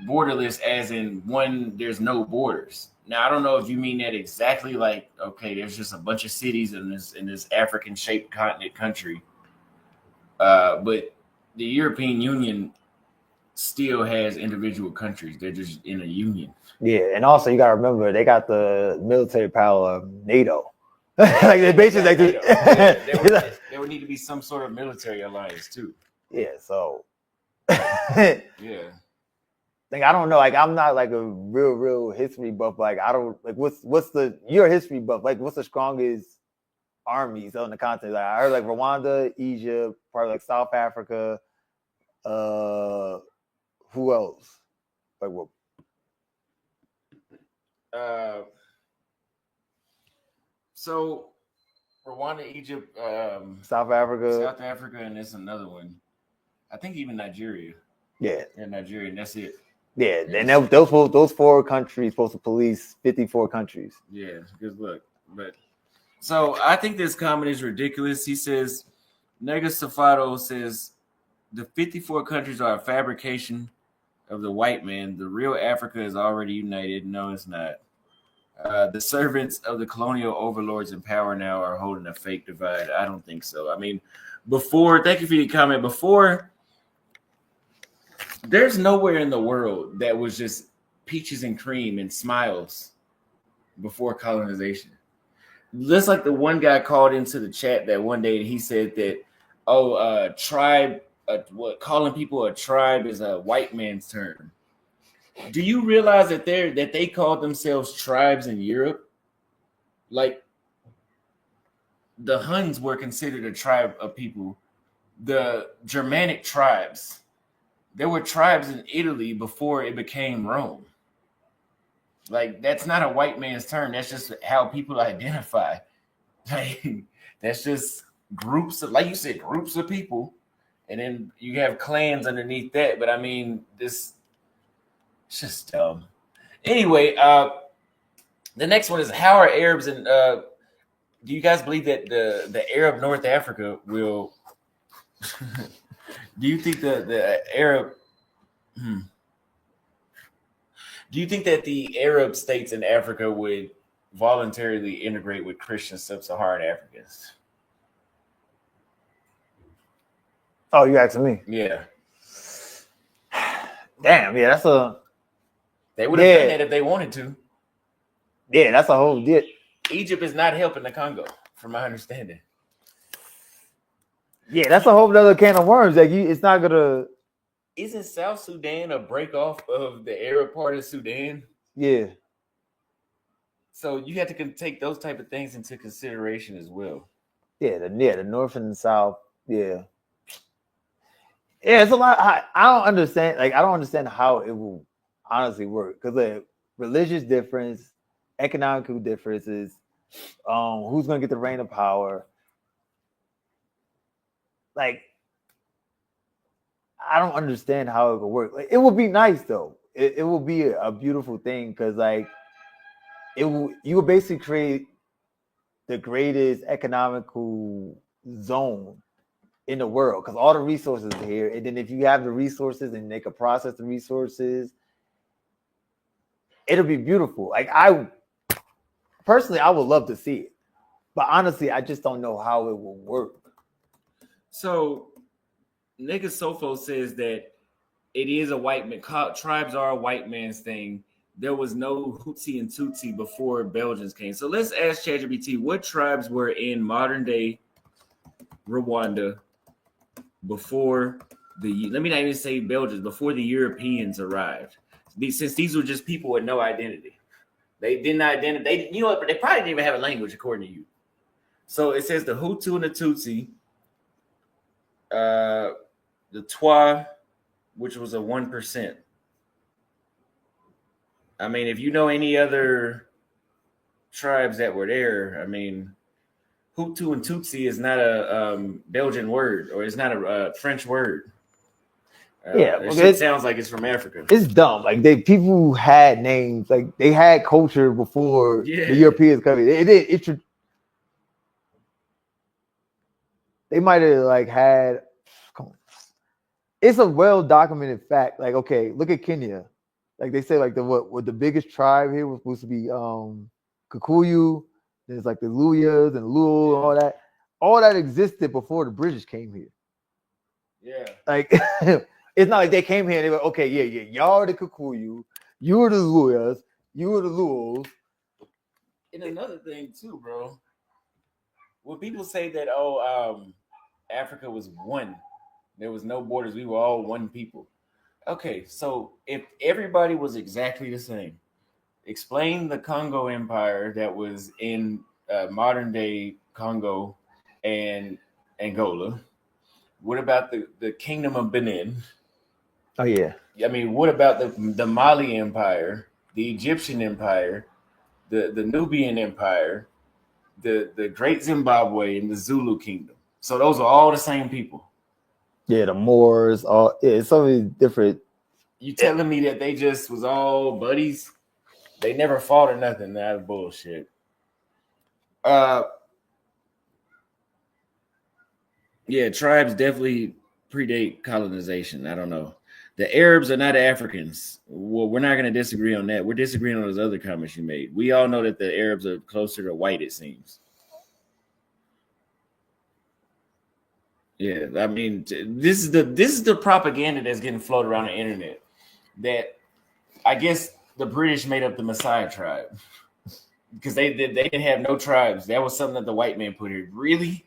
Borderless, as in one, there's no borders. Now I don't know if you mean that exactly. Like, okay, there's just a bunch of cities in this African-shaped continent country. But the European Union still has individual countries. They're just in a union. Yeah, and also you gotta remember they got the military power of NATO. Like they basically there would need to be some sort of military alliance too. Yeah, so yeah. Like I don't know, like I'm not like a real history buff. Like I don't like you're a history buff. Like what's the strongest armies on the continent? Like I heard like Rwanda, Egypt, probably like South Africa. Who else? Like what? So Rwanda, Egypt, South Africa, and there's another one. I think even Nigeria. Yeah, Nigeria, and that's it. Yeah, and those 4 countries supposed to police 54 countries. Yeah, good luck. But so I think this comment is ridiculous. He says, Nega Safato says the 54 countries are a fabrication of the white man. The real Africa is already united. No, it's not. The servants of the colonial overlords in power now are holding a fake divide. I don't think so. I mean, before, thank you for your comment. Before, there's nowhere in the world that was just peaches and cream and smiles before colonization. Just like the one guy called into the chat that one day and he said that, tribe, calling people a tribe is a white man's term. Do you realize that they called themselves tribes in Europe? Like the Huns were considered a tribe of people. The Germanic tribes, there were tribes in Italy before it became Rome. Like that's not a white man's term. That's just how people identify. Like that's just groups of, like you said, groups of people, and then you have clans underneath that. But I mean, it's just dumb. Anyway, the next one is how are Arabs and do you guys believe that the Arab North Africa will? Do you think the Arab? Do you think that the Arab states in Africa would voluntarily integrate with Christian sub-Saharan Africans? Oh, you asking me? Yeah. Damn, yeah, that's a. They would have done that if they wanted to. Yeah, that's a whole deal. Egypt is not helping the Congo, from my understanding. Yeah, that's a whole other can of worms. Like it's not gonna. Isn't South Sudan a break off of the Arab part of Sudan? Yeah. So you have to take those type of things into consideration as well. Yeah, the North and the South. Yeah. Yeah, it's a lot. I don't understand. Like, I don't understand how it will honestly work because the religious difference, economical differences, who's gonna get the reign of power. Like, I don't understand how it would work. Like, it would be nice though. It will be a beautiful thing because like you would basically create the greatest economical zone in the world because all the resources are here. And then if you have the resources and they can process the resources, it'll be beautiful. Like I personally, I would love to see it. But honestly, I just don't know how it will work. So Nigga Sofo says that it is a white man. Tribes are a white man's thing. There was no Hutsi and Tutsi before Belgians came. So let's ask ChatGPT what tribes were in modern day Rwanda before let me not even say Belgians, before the Europeans arrived. Since these were just people with no identity. They didn't identify. You know what? But they probably didn't even have a language, according to you. So it says the Hutu and the Tutsi, the Twa, which was a 1%. I mean, if you know any other tribes that were there, I mean, Hutu and Tutsi is not a Belgian word, or it's not a French word. It sounds like it's from Africa. It's dumb. Like people who had names, like they had culture before the Europeans come in. They might have like had. Come on. It's a well documented fact. Like, okay, look at Kenya. Like they say, like the biggest tribe here was supposed to be Kikuyu. There's like the Luyas and Luo and all that. All that existed before the British came here. Yeah. Like it's not like they came here and they were okay, yeah. Y'all are the Kikuyu, you are the Luyas, you are the Luos. And another thing too, bro. When people say that, Africa was one, there was no borders, we were all one people. Okay, so if everybody was exactly the same, explain the Congo Empire that was in modern day Congo and Angola. What about the Kingdom of Benin? Oh yeah. I mean, what about the Mali Empire, the Egyptian Empire, the Nubian Empire, the Great Zimbabwe, and the Zulu Kingdom? So those are all the same people. Yeah, the Moors, it's so many different. You telling me that they just was all buddies? They never fought or nothing. That's bullshit. Yeah, tribes definitely predate colonization. I don't know. The Arabs are not Africans. Well, we're not going to disagree on that. We're disagreeing on those other comments you made. We all know that the Arabs are closer to white, it seems. Yeah, I mean, this is the propaganda that's getting floated around the internet. That I guess the British made up the Messiah tribe because they didn't have no tribes. That was something that the white man put here. Really?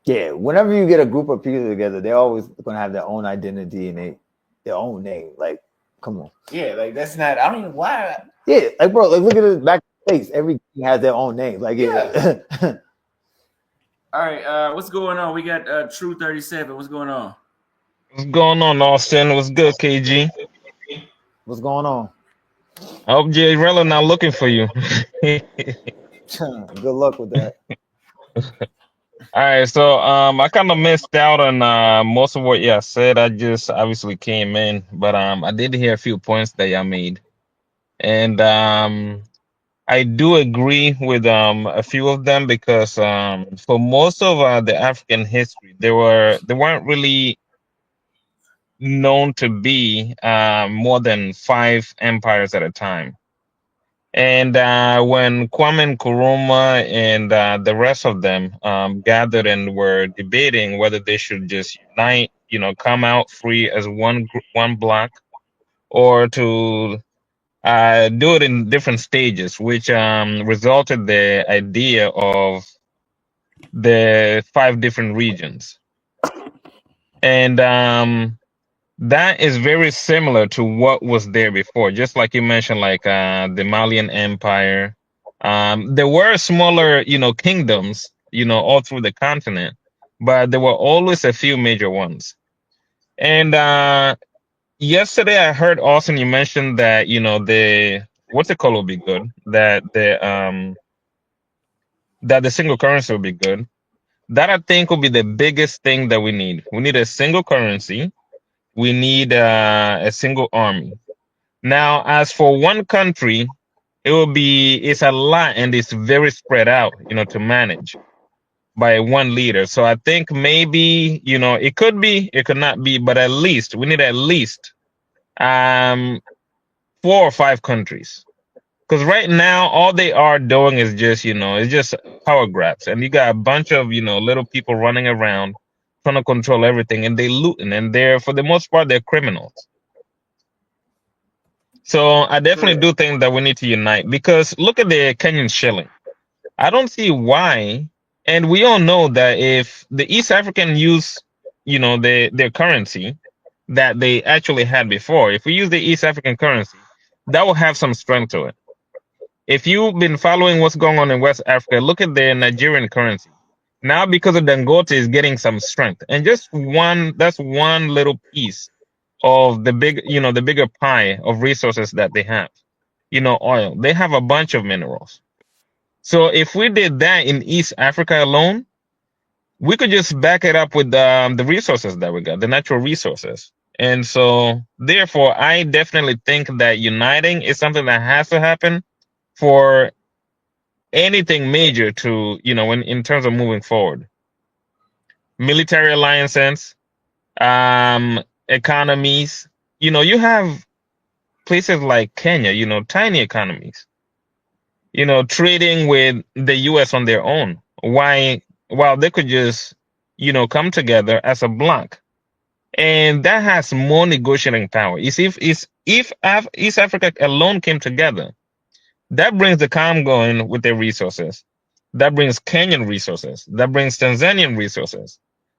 Yeah, whenever you get a group of people together, they're always going to have their own identity and their own name. Like, come on. Yeah, like that's not. I don't even why. Yeah, like bro, like look at it back in the States. Every has their own name. Like yeah. All right, what's going on? We got True 37. What's going on? What's going on, Austin? What's good, KG? What's going on? I hope Jay Rella not looking for you. Good luck with that. All right, so I kind of missed out on most of what y'all said. I just obviously came in, but I did hear a few points that y'all made, and I do agree with a few of them because for most of the African history, they weren't really known to be more than 5 empires at a time. And when Kwame Nkrumah and the rest of them gathered and were debating whether they should just unite, come out free as one block, or to do it in different stages, which resulted the idea of the 5 different regions. And that is very similar to what was there before. Just like you mentioned, like the Malian Empire. There were smaller, kingdoms, all through the continent, but there were always a few major ones. And yesterday I heard Austin, you mentioned that, the what's it called will be good, that the single currency will be good. That I think will be the biggest thing that we need. We need a single currency. We need a single army. Now, as for one country, it's a lot and it's very spread out, to manage by one leader. So I think maybe, it could be, it could not be, but at least we need at least 4 or 5 countries. Because right now, all they are doing is just, it's just power grabs. And you got a bunch of, little people running around trying to control everything, and they looting, and for the most part, they're criminals. So I definitely do think that we need to unite, because look at the Kenyan shilling. I don't see why, and we all know that if the East African use, their currency that they actually had before, if we use the East African currency, that will have some strength to it. If you've been following what's going on in West Africa, look at the Nigerian currency. Now, because of Dangote is getting some strength, and that's one little piece of the bigger pie of resources that they have. Oil. They have a bunch of minerals. So if we did that in East Africa alone, we could just back it up with the resources that we got, the natural resources. And so, therefore, I definitely think that uniting is something that has to happen for anything major to, in terms of moving forward. Military alliances, economies. You have places like Kenya, tiny economies, trading with the US on their own. While they could just, come together as a bloc. And that has more negotiating power. You see, if East Africa alone came together, that brings the calm going with their resources. That brings Kenyan resources. That brings Tanzanian resources.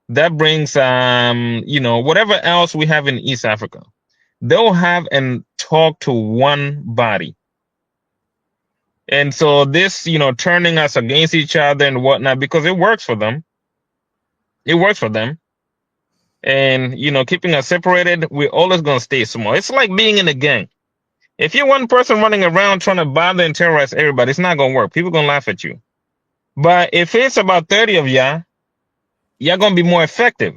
That brings, whatever else we have in East Africa. They'll have and talk to one body. And so this, turning us against each other and whatnot, because it works for them. It works for them. And, keeping us separated, we're always going to stay small. It's like being in a gang. If you're one person running around trying to bother and terrorize everybody, it's not going to work. People are going to laugh at you. But if it's about 30 of y'all, you're going to be more effective.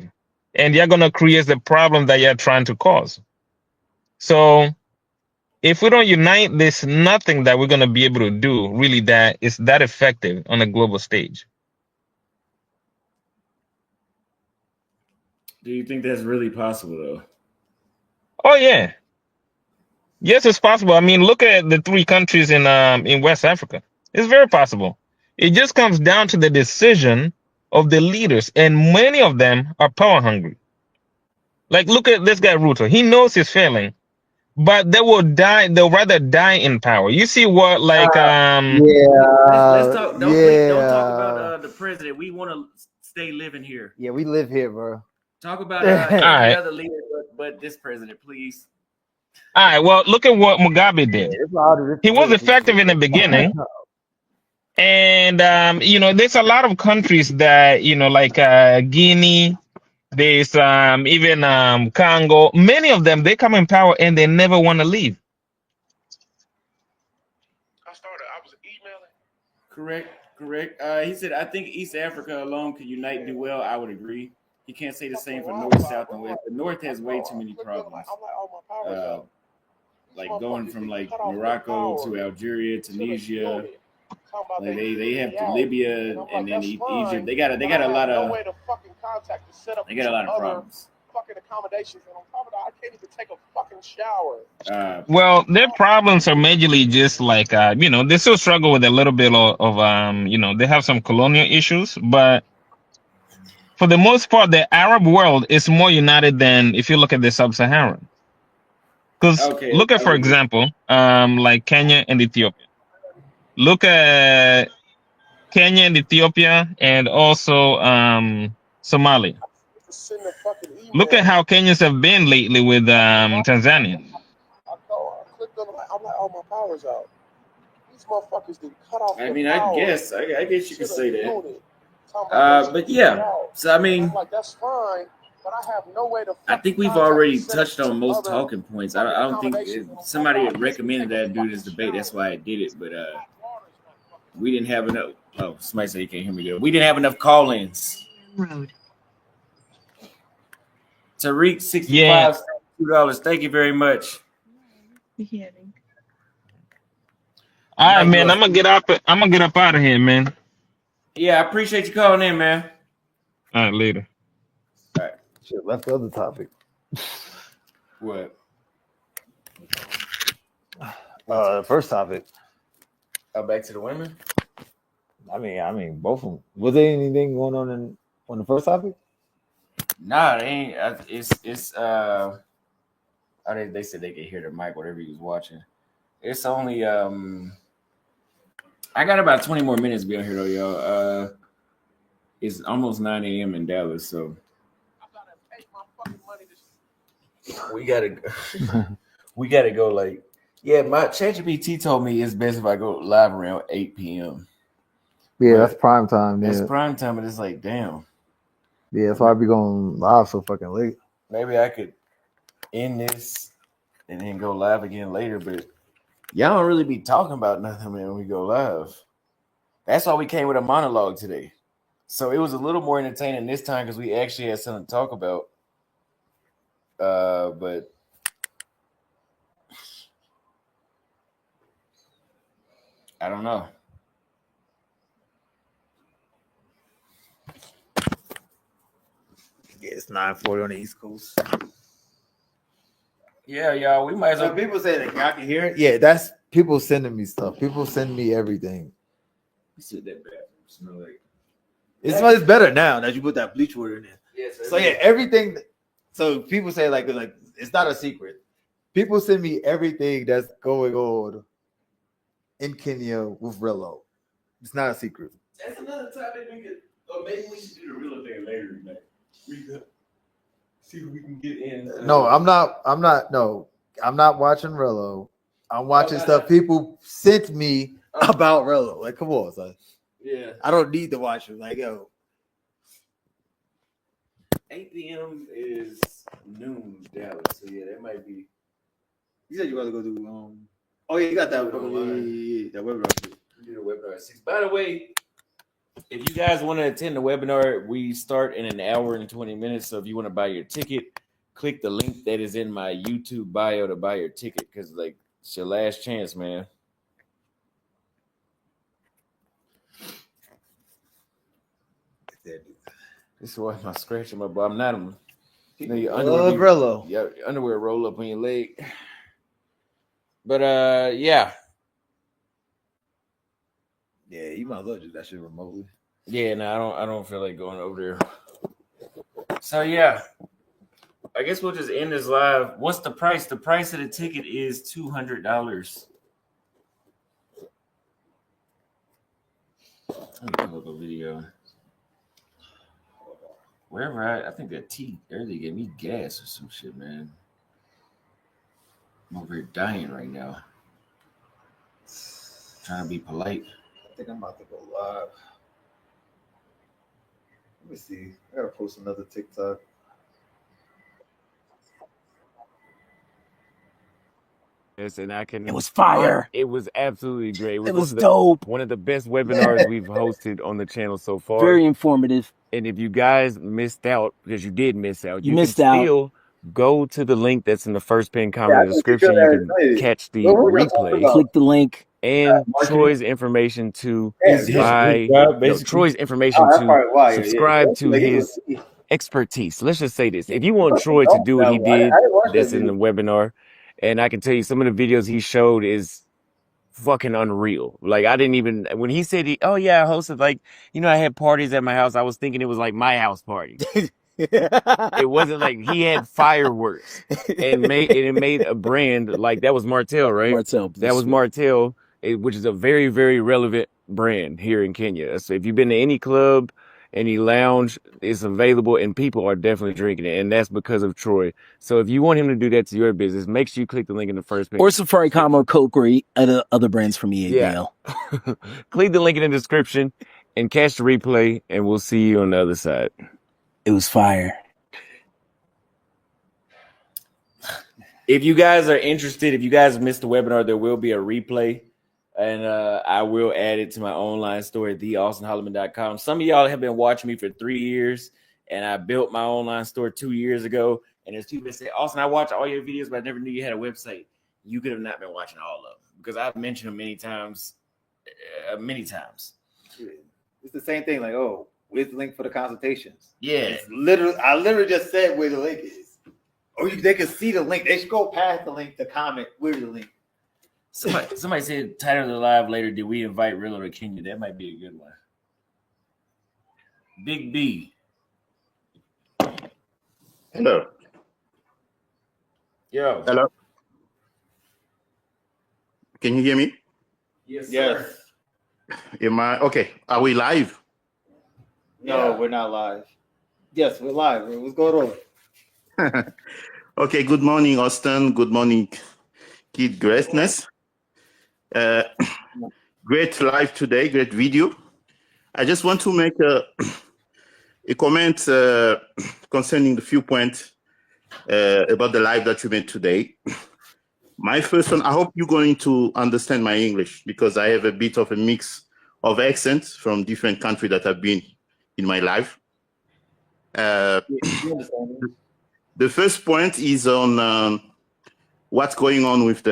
And you're going to create the problem that you're trying to cause. So if we don't unite, there's nothing that we're going to be able to do really that is that effective on a global stage. Do you think that's really possible though? Oh yeah. Yes, it's possible. I mean, look at the three countries in West Africa. It's very possible. It just comes down to the decision of the leaders, and many of them are power hungry. Like, look at this guy Ruto. He knows he's failing, but they will die. They'll rather die in power. You see what, like, Let's Yeah, talk. Don't talk about yeah, the president. We want to stay living here. yeah. We live here, bro. Talk about all every right, other leader, but this president, please. all right. Well, look at what Mugabe did. It's all the He different was ways we effective in the beginning, and there's a lot of countries that like Guinea. There's even Congo. Many of them, they come in power and they never want to leave. I was emailing. Correct. He said, I think East Africa alone could unite and do well. I would agree. He can't say the same for North, South, and West. The North has way too many problems. Like going from like Morocco to Algeria, Tunisia. Like they have to Libya and then Egypt. They got a lot of problems. Fucking accommodations, and on top of that, I can't even take a fucking shower. Well, their problems are majorly just like they still struggle with a little bit of they have some colonial issues, but for the most part, the Arab world is more united than if you look at the sub-Saharan. Because look at, for example, like Kenya and Ethiopia. Look at Kenya and Ethiopia, and also Somalia. Look at how Kenyans have been lately with Tanzania. I clicked on it, I'm like, oh, my power's out. These motherfuckers did cut off. I mean, I guess you could say that. But yeah, so I mean, like, that's fine, but I have no way to. I think we've already touched on most talking points. I don't think somebody had recommended that I do this debate. That's why I did it. But we didn't have enough. Oh, somebody said you can't hear me there. We didn't have enough call-ins. Tariq, $65, $2. Thank you very much. All right, man. I'm gonna get up out of here, man. Yeah, I appreciate you calling in, man. All right, later. All right. Shit, left the other topic. What? The first topic. Back to the women. I mean, both of them. Was there anything going on the first topic? Nah, they ain't. It's they said they could hear the mic, whatever he was watching. It's only I got about 20 more minutes to be on here though, y'all. It's almost 9 a.m. in Dallas, so we gotta go like, yeah, my ChatGPT told me it's best if I go live around 8 p.m. Yeah, that's prime time. That's prime time, but it's like, damn. Yeah, that's why I be going live so fucking late. Maybe I could end this and then go live again later, but y'all don't really be talking about nothing, man, when we go live. That's why we came with a monologue today. So it was a little more entertaining this time because we actually had something to talk about. But I don't know. Yeah, it's 9:40 on the East Coast. Yeah, y'all, we might as well. So people say that y'all can hear it. Yeah, that's people sending me stuff. People send me everything. That bathroom smell like. It's better now that you put that bleach water in there. Yes, so yeah, everything. So people say like it's not a secret. People send me everything that's going on in Kenya with Rillo. It's not a secret. That's another topic we could, or maybe we should do the real thing later. Man. We could see if we can get in. No, I'm not. No, I'm not watching Rillo. I'm watching stuff people sent me about Rillo. Like, come on, son. Yeah. I don't need to watch it. Like, yo. 8 p.m. is noon, Dallas. So yeah, that might be. You said you want to go do. Oh yeah, you got that. Yeah, that webinar. We did a webinar at 6. By the way, if you guys want to attend the webinar, we start in an hour and 20 minutes. So if you want to buy your ticket, click the link that is in my YouTube bio to buy your ticket because like it's your last chance, man. This is why I'm scratching my butt. I'm not. No, your underwear roll up on your leg. But yeah. Yeah, you might as well do that shit remotely. Yeah, no, I don't feel like going over there. So yeah. I guess we'll just end this live. What's the price? The price of the ticket is $200. Let me pull up a video. Wherever I think that tea earlier gave me gas or some shit, man. I'm over here dying right now. Trying to be polite. I think I'm about to go live. Let me see. I gotta post another TikTok. Yes, and I can. It was fire. It was absolutely great. It was dope. One of the best webinars we've hosted on the channel so far. Very informative. And if you guys missed out, because you did miss out, You can missed out. still go to the link that's in the first pinned comment in the description. You can catch the replay. Click the link. And Troy's information to subscribe to his expertise. Let's just say this. If you want Troy to do what he did, that's in the webinar. And I can tell you some of the videos he showed is fucking unreal. Like I didn't even, when he said, I hosted, like, I had parties at my house. I was thinking it was like my house party. It wasn't like he had fireworks and it made a brand like that was Martell, right? Martell. That was Martell, which is a very, very relevant brand here in Kenya. So if you've been to any club, any lounge, it's available and people are definitely drinking it. And that's because of Troy. So if you want him to do that to your business, make sure you click the link in the first page. Or Safaricom or Coke or other brands from EADL. Yeah. Click the link in the description and catch the replay and we'll see you on the other side. It was fire. If you guys are interested, if you guys missed the webinar, there will be a replay. And I will add it to my online store at theaustinholleman.com. Some of y'all have been watching me for 3 years, and I built my online store 2 years ago. And there's people that say, Austin, I watch all your videos, but I never knew you had a website. You could have not been watching all of them because I've mentioned them many times. It's the same thing. Like, oh, where's the link for the consultations? Yeah. I literally just said where the link is. Or they can see the link. They should go past the link to comment where's the link. Somebody said title of the live later, did we invite Rillo to Kenya? That might be a good one. Big B. Hello. Yo. Hello. Can you hear me? Yes, sir. Am I okay? Are we live? No, we're not live. Yes, we're live. What's going on? Okay, good morning, Austin. Good morning, Kid Greatness. Great live today, great video. I just want to make a comment concerning the few points about the live that you made today. My first one, I hope you're going to understand my English because I have a bit of a mix of accents from different countries that I've been in my life. The first point is on what's going on with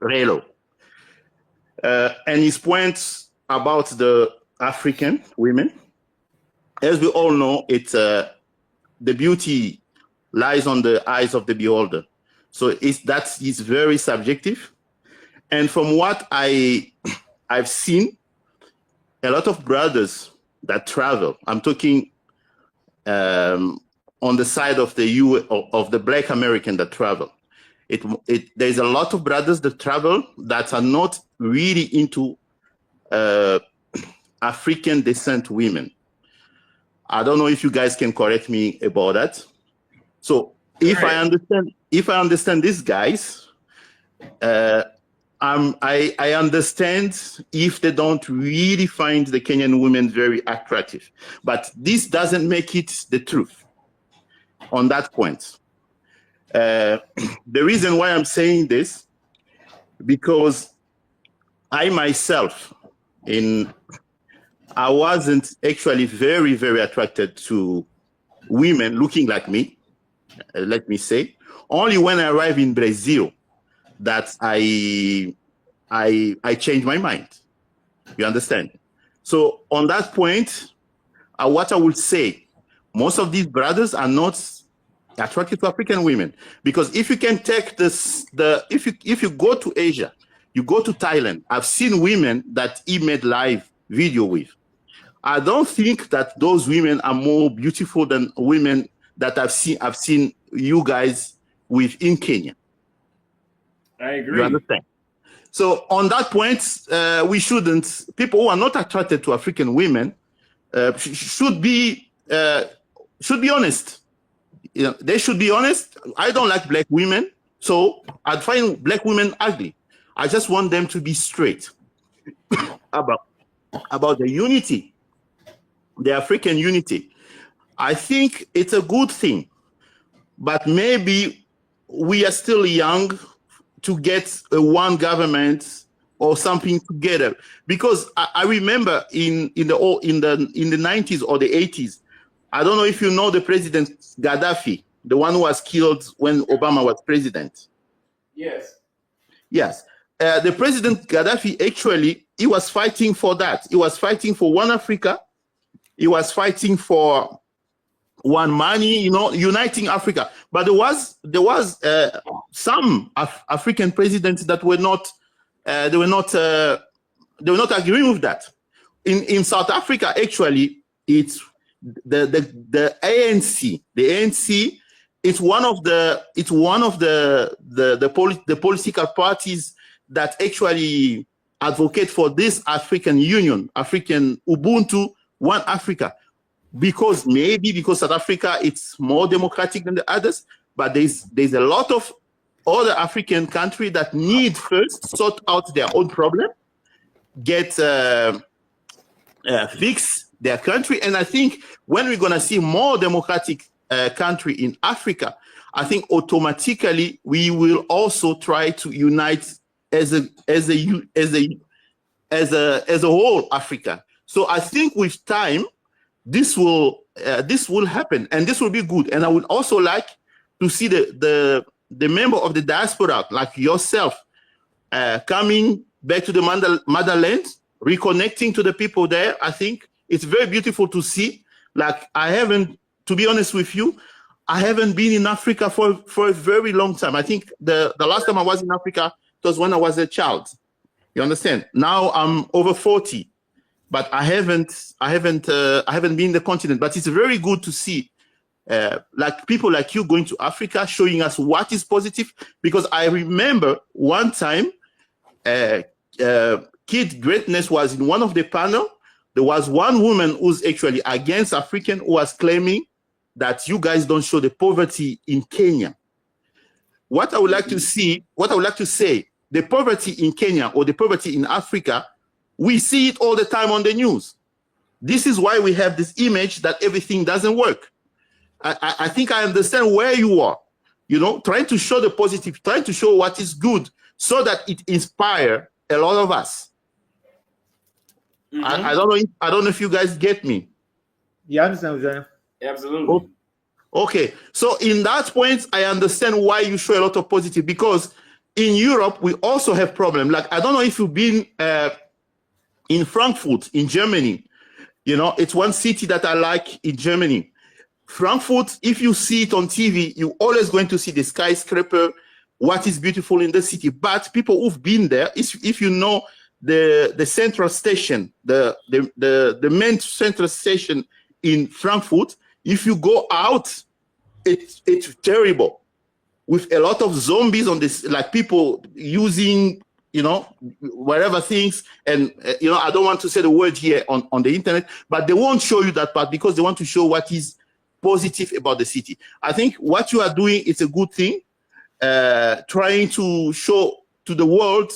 Relo. And his points about the African women. As we all know, it's the beauty lies on the eyes of the beholder. So that is very subjective. And from what I've seen, a lot of brothers that travel, I'm talking on the side of the Black American that travel. There's a lot of brothers that travel that are not really into African descent women. I don't know if you guys can correct me about that. So if I understand these guys, I understand if they don't really find the Kenyan women very attractive, but this doesn't make it the truth on that point. The reason why I'm saying this, because I myself, I wasn't actually very, very attracted to women looking like me, let me say. Only when I arrived in Brazil that I changed my mind. You understand? So on that point, what I would say, Most of these brothers are not attracted to African women, because if you can take this, if you go to Asia, you go to Thailand, I've seen women that he made live video with. I don't think that those women are more beautiful than women that I've seen you guys with in Kenya. I agree. You understand? So on that point, we shouldn't. People who are not attracted to African women should be honest. You know, they should be honest. I don't like black women, so I'd find black women ugly. I just want them to be straight about the unity, the African unity. I think it's a good thing, but maybe we are still young to get one government or something together. Because I remember in the 90s or the 80s, I don't know if you know the president Gaddafi, the one who was killed when Obama was president. Yes. Yes. The president Gaddafi, actually, he was fighting for that. He was fighting for one Africa. He was fighting for one money, you know, uniting Africa. But there was some African presidents that were not agreeing with that. In South Africa, actually, it's the ANC. The ANC is one of the political parties that actually advocate for this African Union, African Ubuntu, one Africa. Because South Africa it's more democratic than the others, but there's a lot of other African countries that need first sort out their own problem, get fix their country. And I think when we're gonna see more democratic country in Africa, I think automatically we will also try to unite as a whole Africa. So I think with time, this will happen, and this will be good. And I would also like to see the member of the diaspora, like yourself, coming back to the motherland, reconnecting to the people there. I think it's very beautiful to see. Like to be honest with you, I haven't been in Africa for a very long time. I think the last time I was in Africa was when I was a child. You understand? Now I'm over 40. But I haven't been in the continent. But it's very good to see, like people like you going to Africa, showing us what is positive. Because I remember one time, Kid Greatness was in one of the panel. There was one woman who's actually against African, who was claiming that you guys don't show the poverty in Kenya. What I would like to say, the poverty in Kenya or the poverty in Africa, we see it all the time on the news. This is why we have this image that everything doesn't work. I think I understand where you are, you know, trying to show the positive, trying to show what is good so that it inspires a lot of us. Mm-hmm. I don't know if you guys get me. Yeah, I understand what you're saying. Absolutely. Okay, so in that point, I understand why you show a lot of positive, because in Europe, we also have problem. Like, I don't know if you've been in Frankfurt, in Germany. You know, it's one city that I like in Germany. Frankfurt, if you see it on TV, you're always going to see the skyscraper, what is beautiful in the city. But people who've been there, if you know the central station, the main central station in Frankfurt, if you go out, it's terrible. With a lot of zombies on this, like people using, you know, whatever things. And, you know, I don't want to say the word here on the internet, but they won't show you that part because they want to show what is positive about the city. I think what you are doing is a good thing, trying to show to the world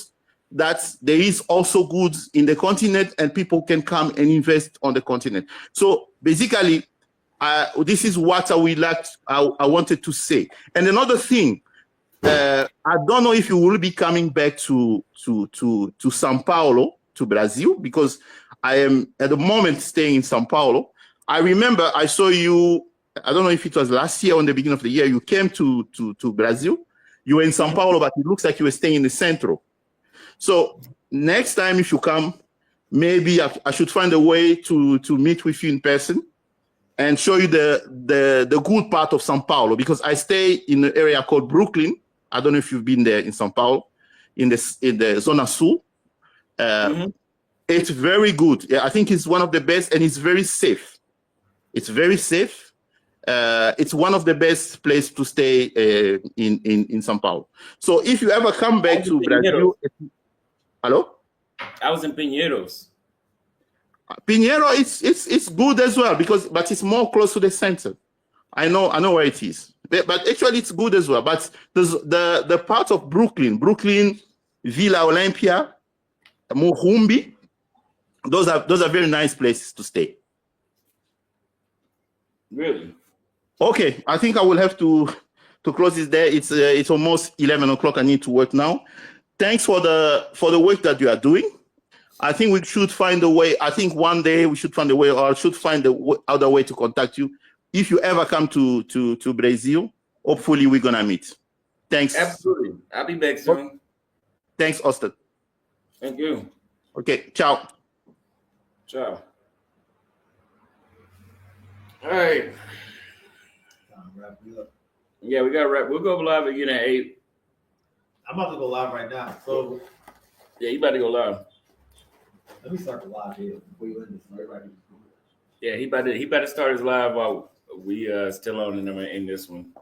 that there is also good in the continent and people can come and invest on the continent. So basically, this is what I wanted to say. And another thing, I don't know if you will be coming back to São Paulo, to Brazil, because I am at the moment staying in São Paulo. I remember I saw you, I don't know if it was last year or in the beginning of the year, you came to Brazil. You were in São Paulo, but it looks like you were staying in the Centro. So next time if you come, maybe I should find a way to meet with you in person. and show you the good part of São Paulo, because I stay in an area called Brooklyn. I don't know if you've been there in São Paulo, in the Zona Sul. It's very good. Yeah, I think it's one of the best, and it's very safe. It's very safe. It's one of the best places to stay in São Paulo. So if you ever come back to Brazil, hello? I was in Pinheiros. Pinheiro, it's good as well but it's more close to the center. I know where it is, but actually it's good as well. But there's the part of Brooklyn, Vila Olímpia, Morumbi, those are very nice places to stay. Really? Okay, I think I will have to close this there. It's almost 11 o'clock. I need to work now. Thanks for the work that you are doing. I think we should find a way. I think one day we should find a way, or should find the other way to contact you. If you ever come to Brazil, hopefully we're gonna meet. Thanks. Absolutely. I'll be back soon. Thanks, Austin. Thank you. Okay, ciao. Ciao. All right. Yeah, we got to wrap. We'll go live again at 8. I'm about to go live right now. So yeah, you about to go live. Let me start the live here before you end this. Right? Yeah, he about to start his live while we still on and I'm gonna end this one.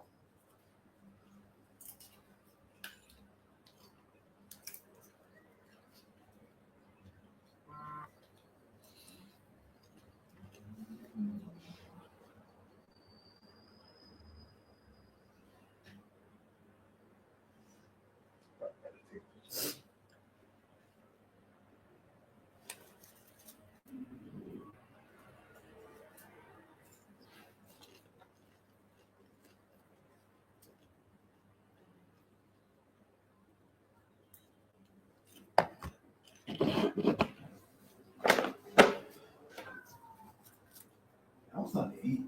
I'm something to eat.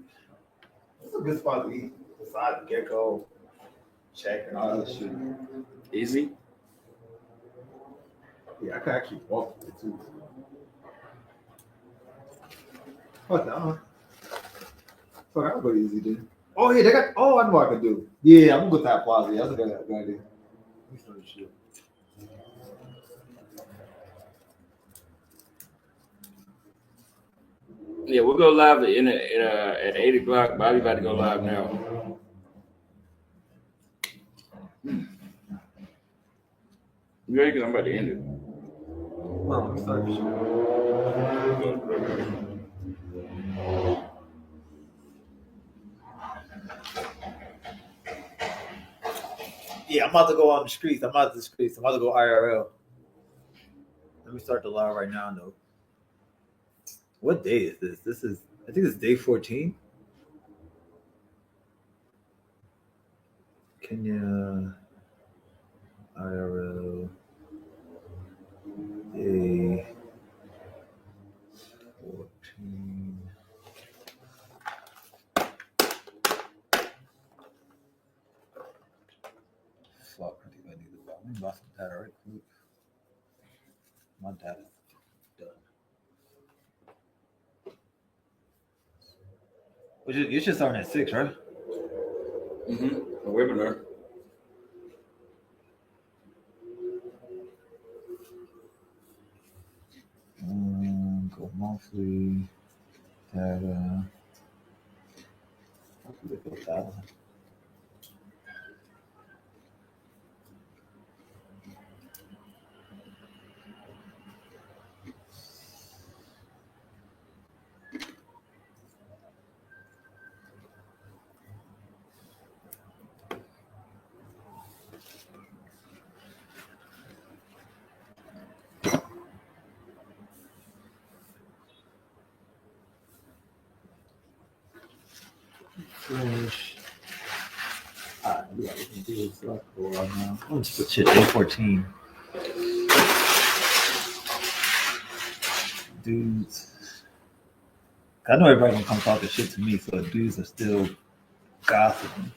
It's a good spot to eat. Besides the gecko, check, and all that shit. Easy? Yeah, I can actually walk with it too. Fuck no. Fuck, I'll go to Easy then. Oh, yeah, they got. Oh, I know what I can do. Yeah, I'm gonna go to that plaza. That's a good idea. Let me start the shit. Yeah, we'll go live at 8 o'clock. Bobby about to go live now. You ready? Because I'm about to end it. Well, let me start the shit. Yeah, I'm about to go on the streets. I'm about to go IRL. Let me start the live right now, though. What day is this? I think it's day 14. Kenya IRL day 14. Fuck, I think I need to let me buy some data right quick. My data's done. You should start at 6, right? A webinar. Go monthly data. Finish. Alright, we got to do this right now. I'm just put shit day 14. Dudes. I know everybody gonna come talking shit to me, so dudes are still gossiping.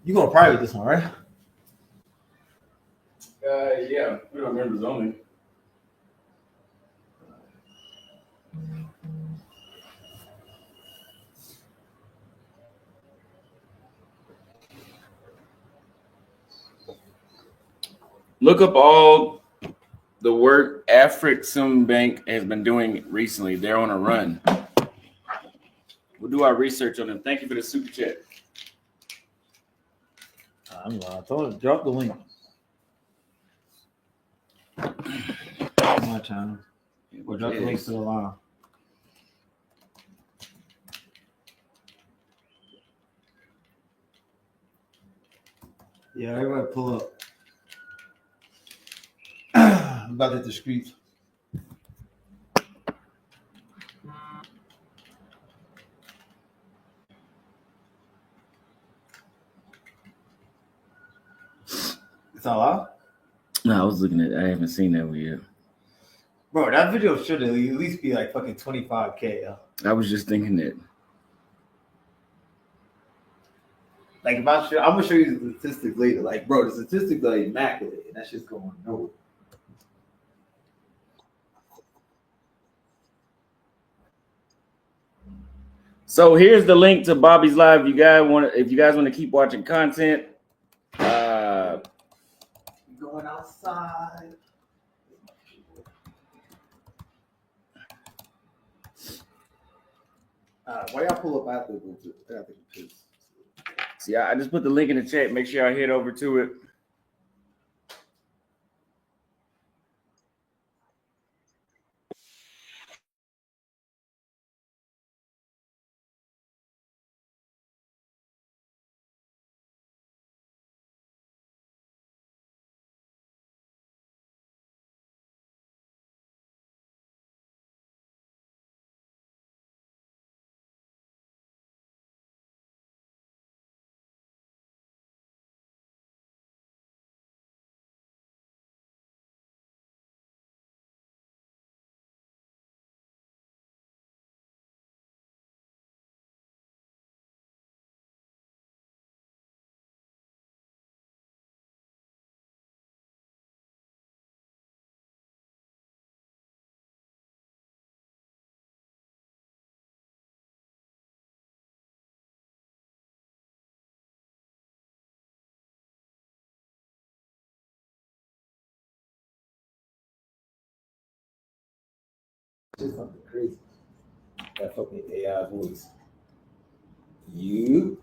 You gonna private this one, right? Yeah, we don't members only. Look up all the work Afrexim Bank has been doing recently. They're on a run. We'll do our research on them. Thank you for the super chat. I told you, drop the link. My channel. Or drop the links to the line. Yeah, everybody pull up. I'm about to hit the streets. It's all out? No, I was looking at. I haven't seen that one yet. Bro, that video should at least be like fucking 25K. Yo. I was just thinking that. Like if I'm gonna show you the statistics later. Like, bro, the statistics are immaculate, and that shit's going nowhere. So here's the link to Bobby's live. If you guys want to keep watching content, Going outside. Why y'all pull up after the piss? See, I just put the link in the chat. Make sure y'all head over to it. Just something crazy. That fucking AI voice. You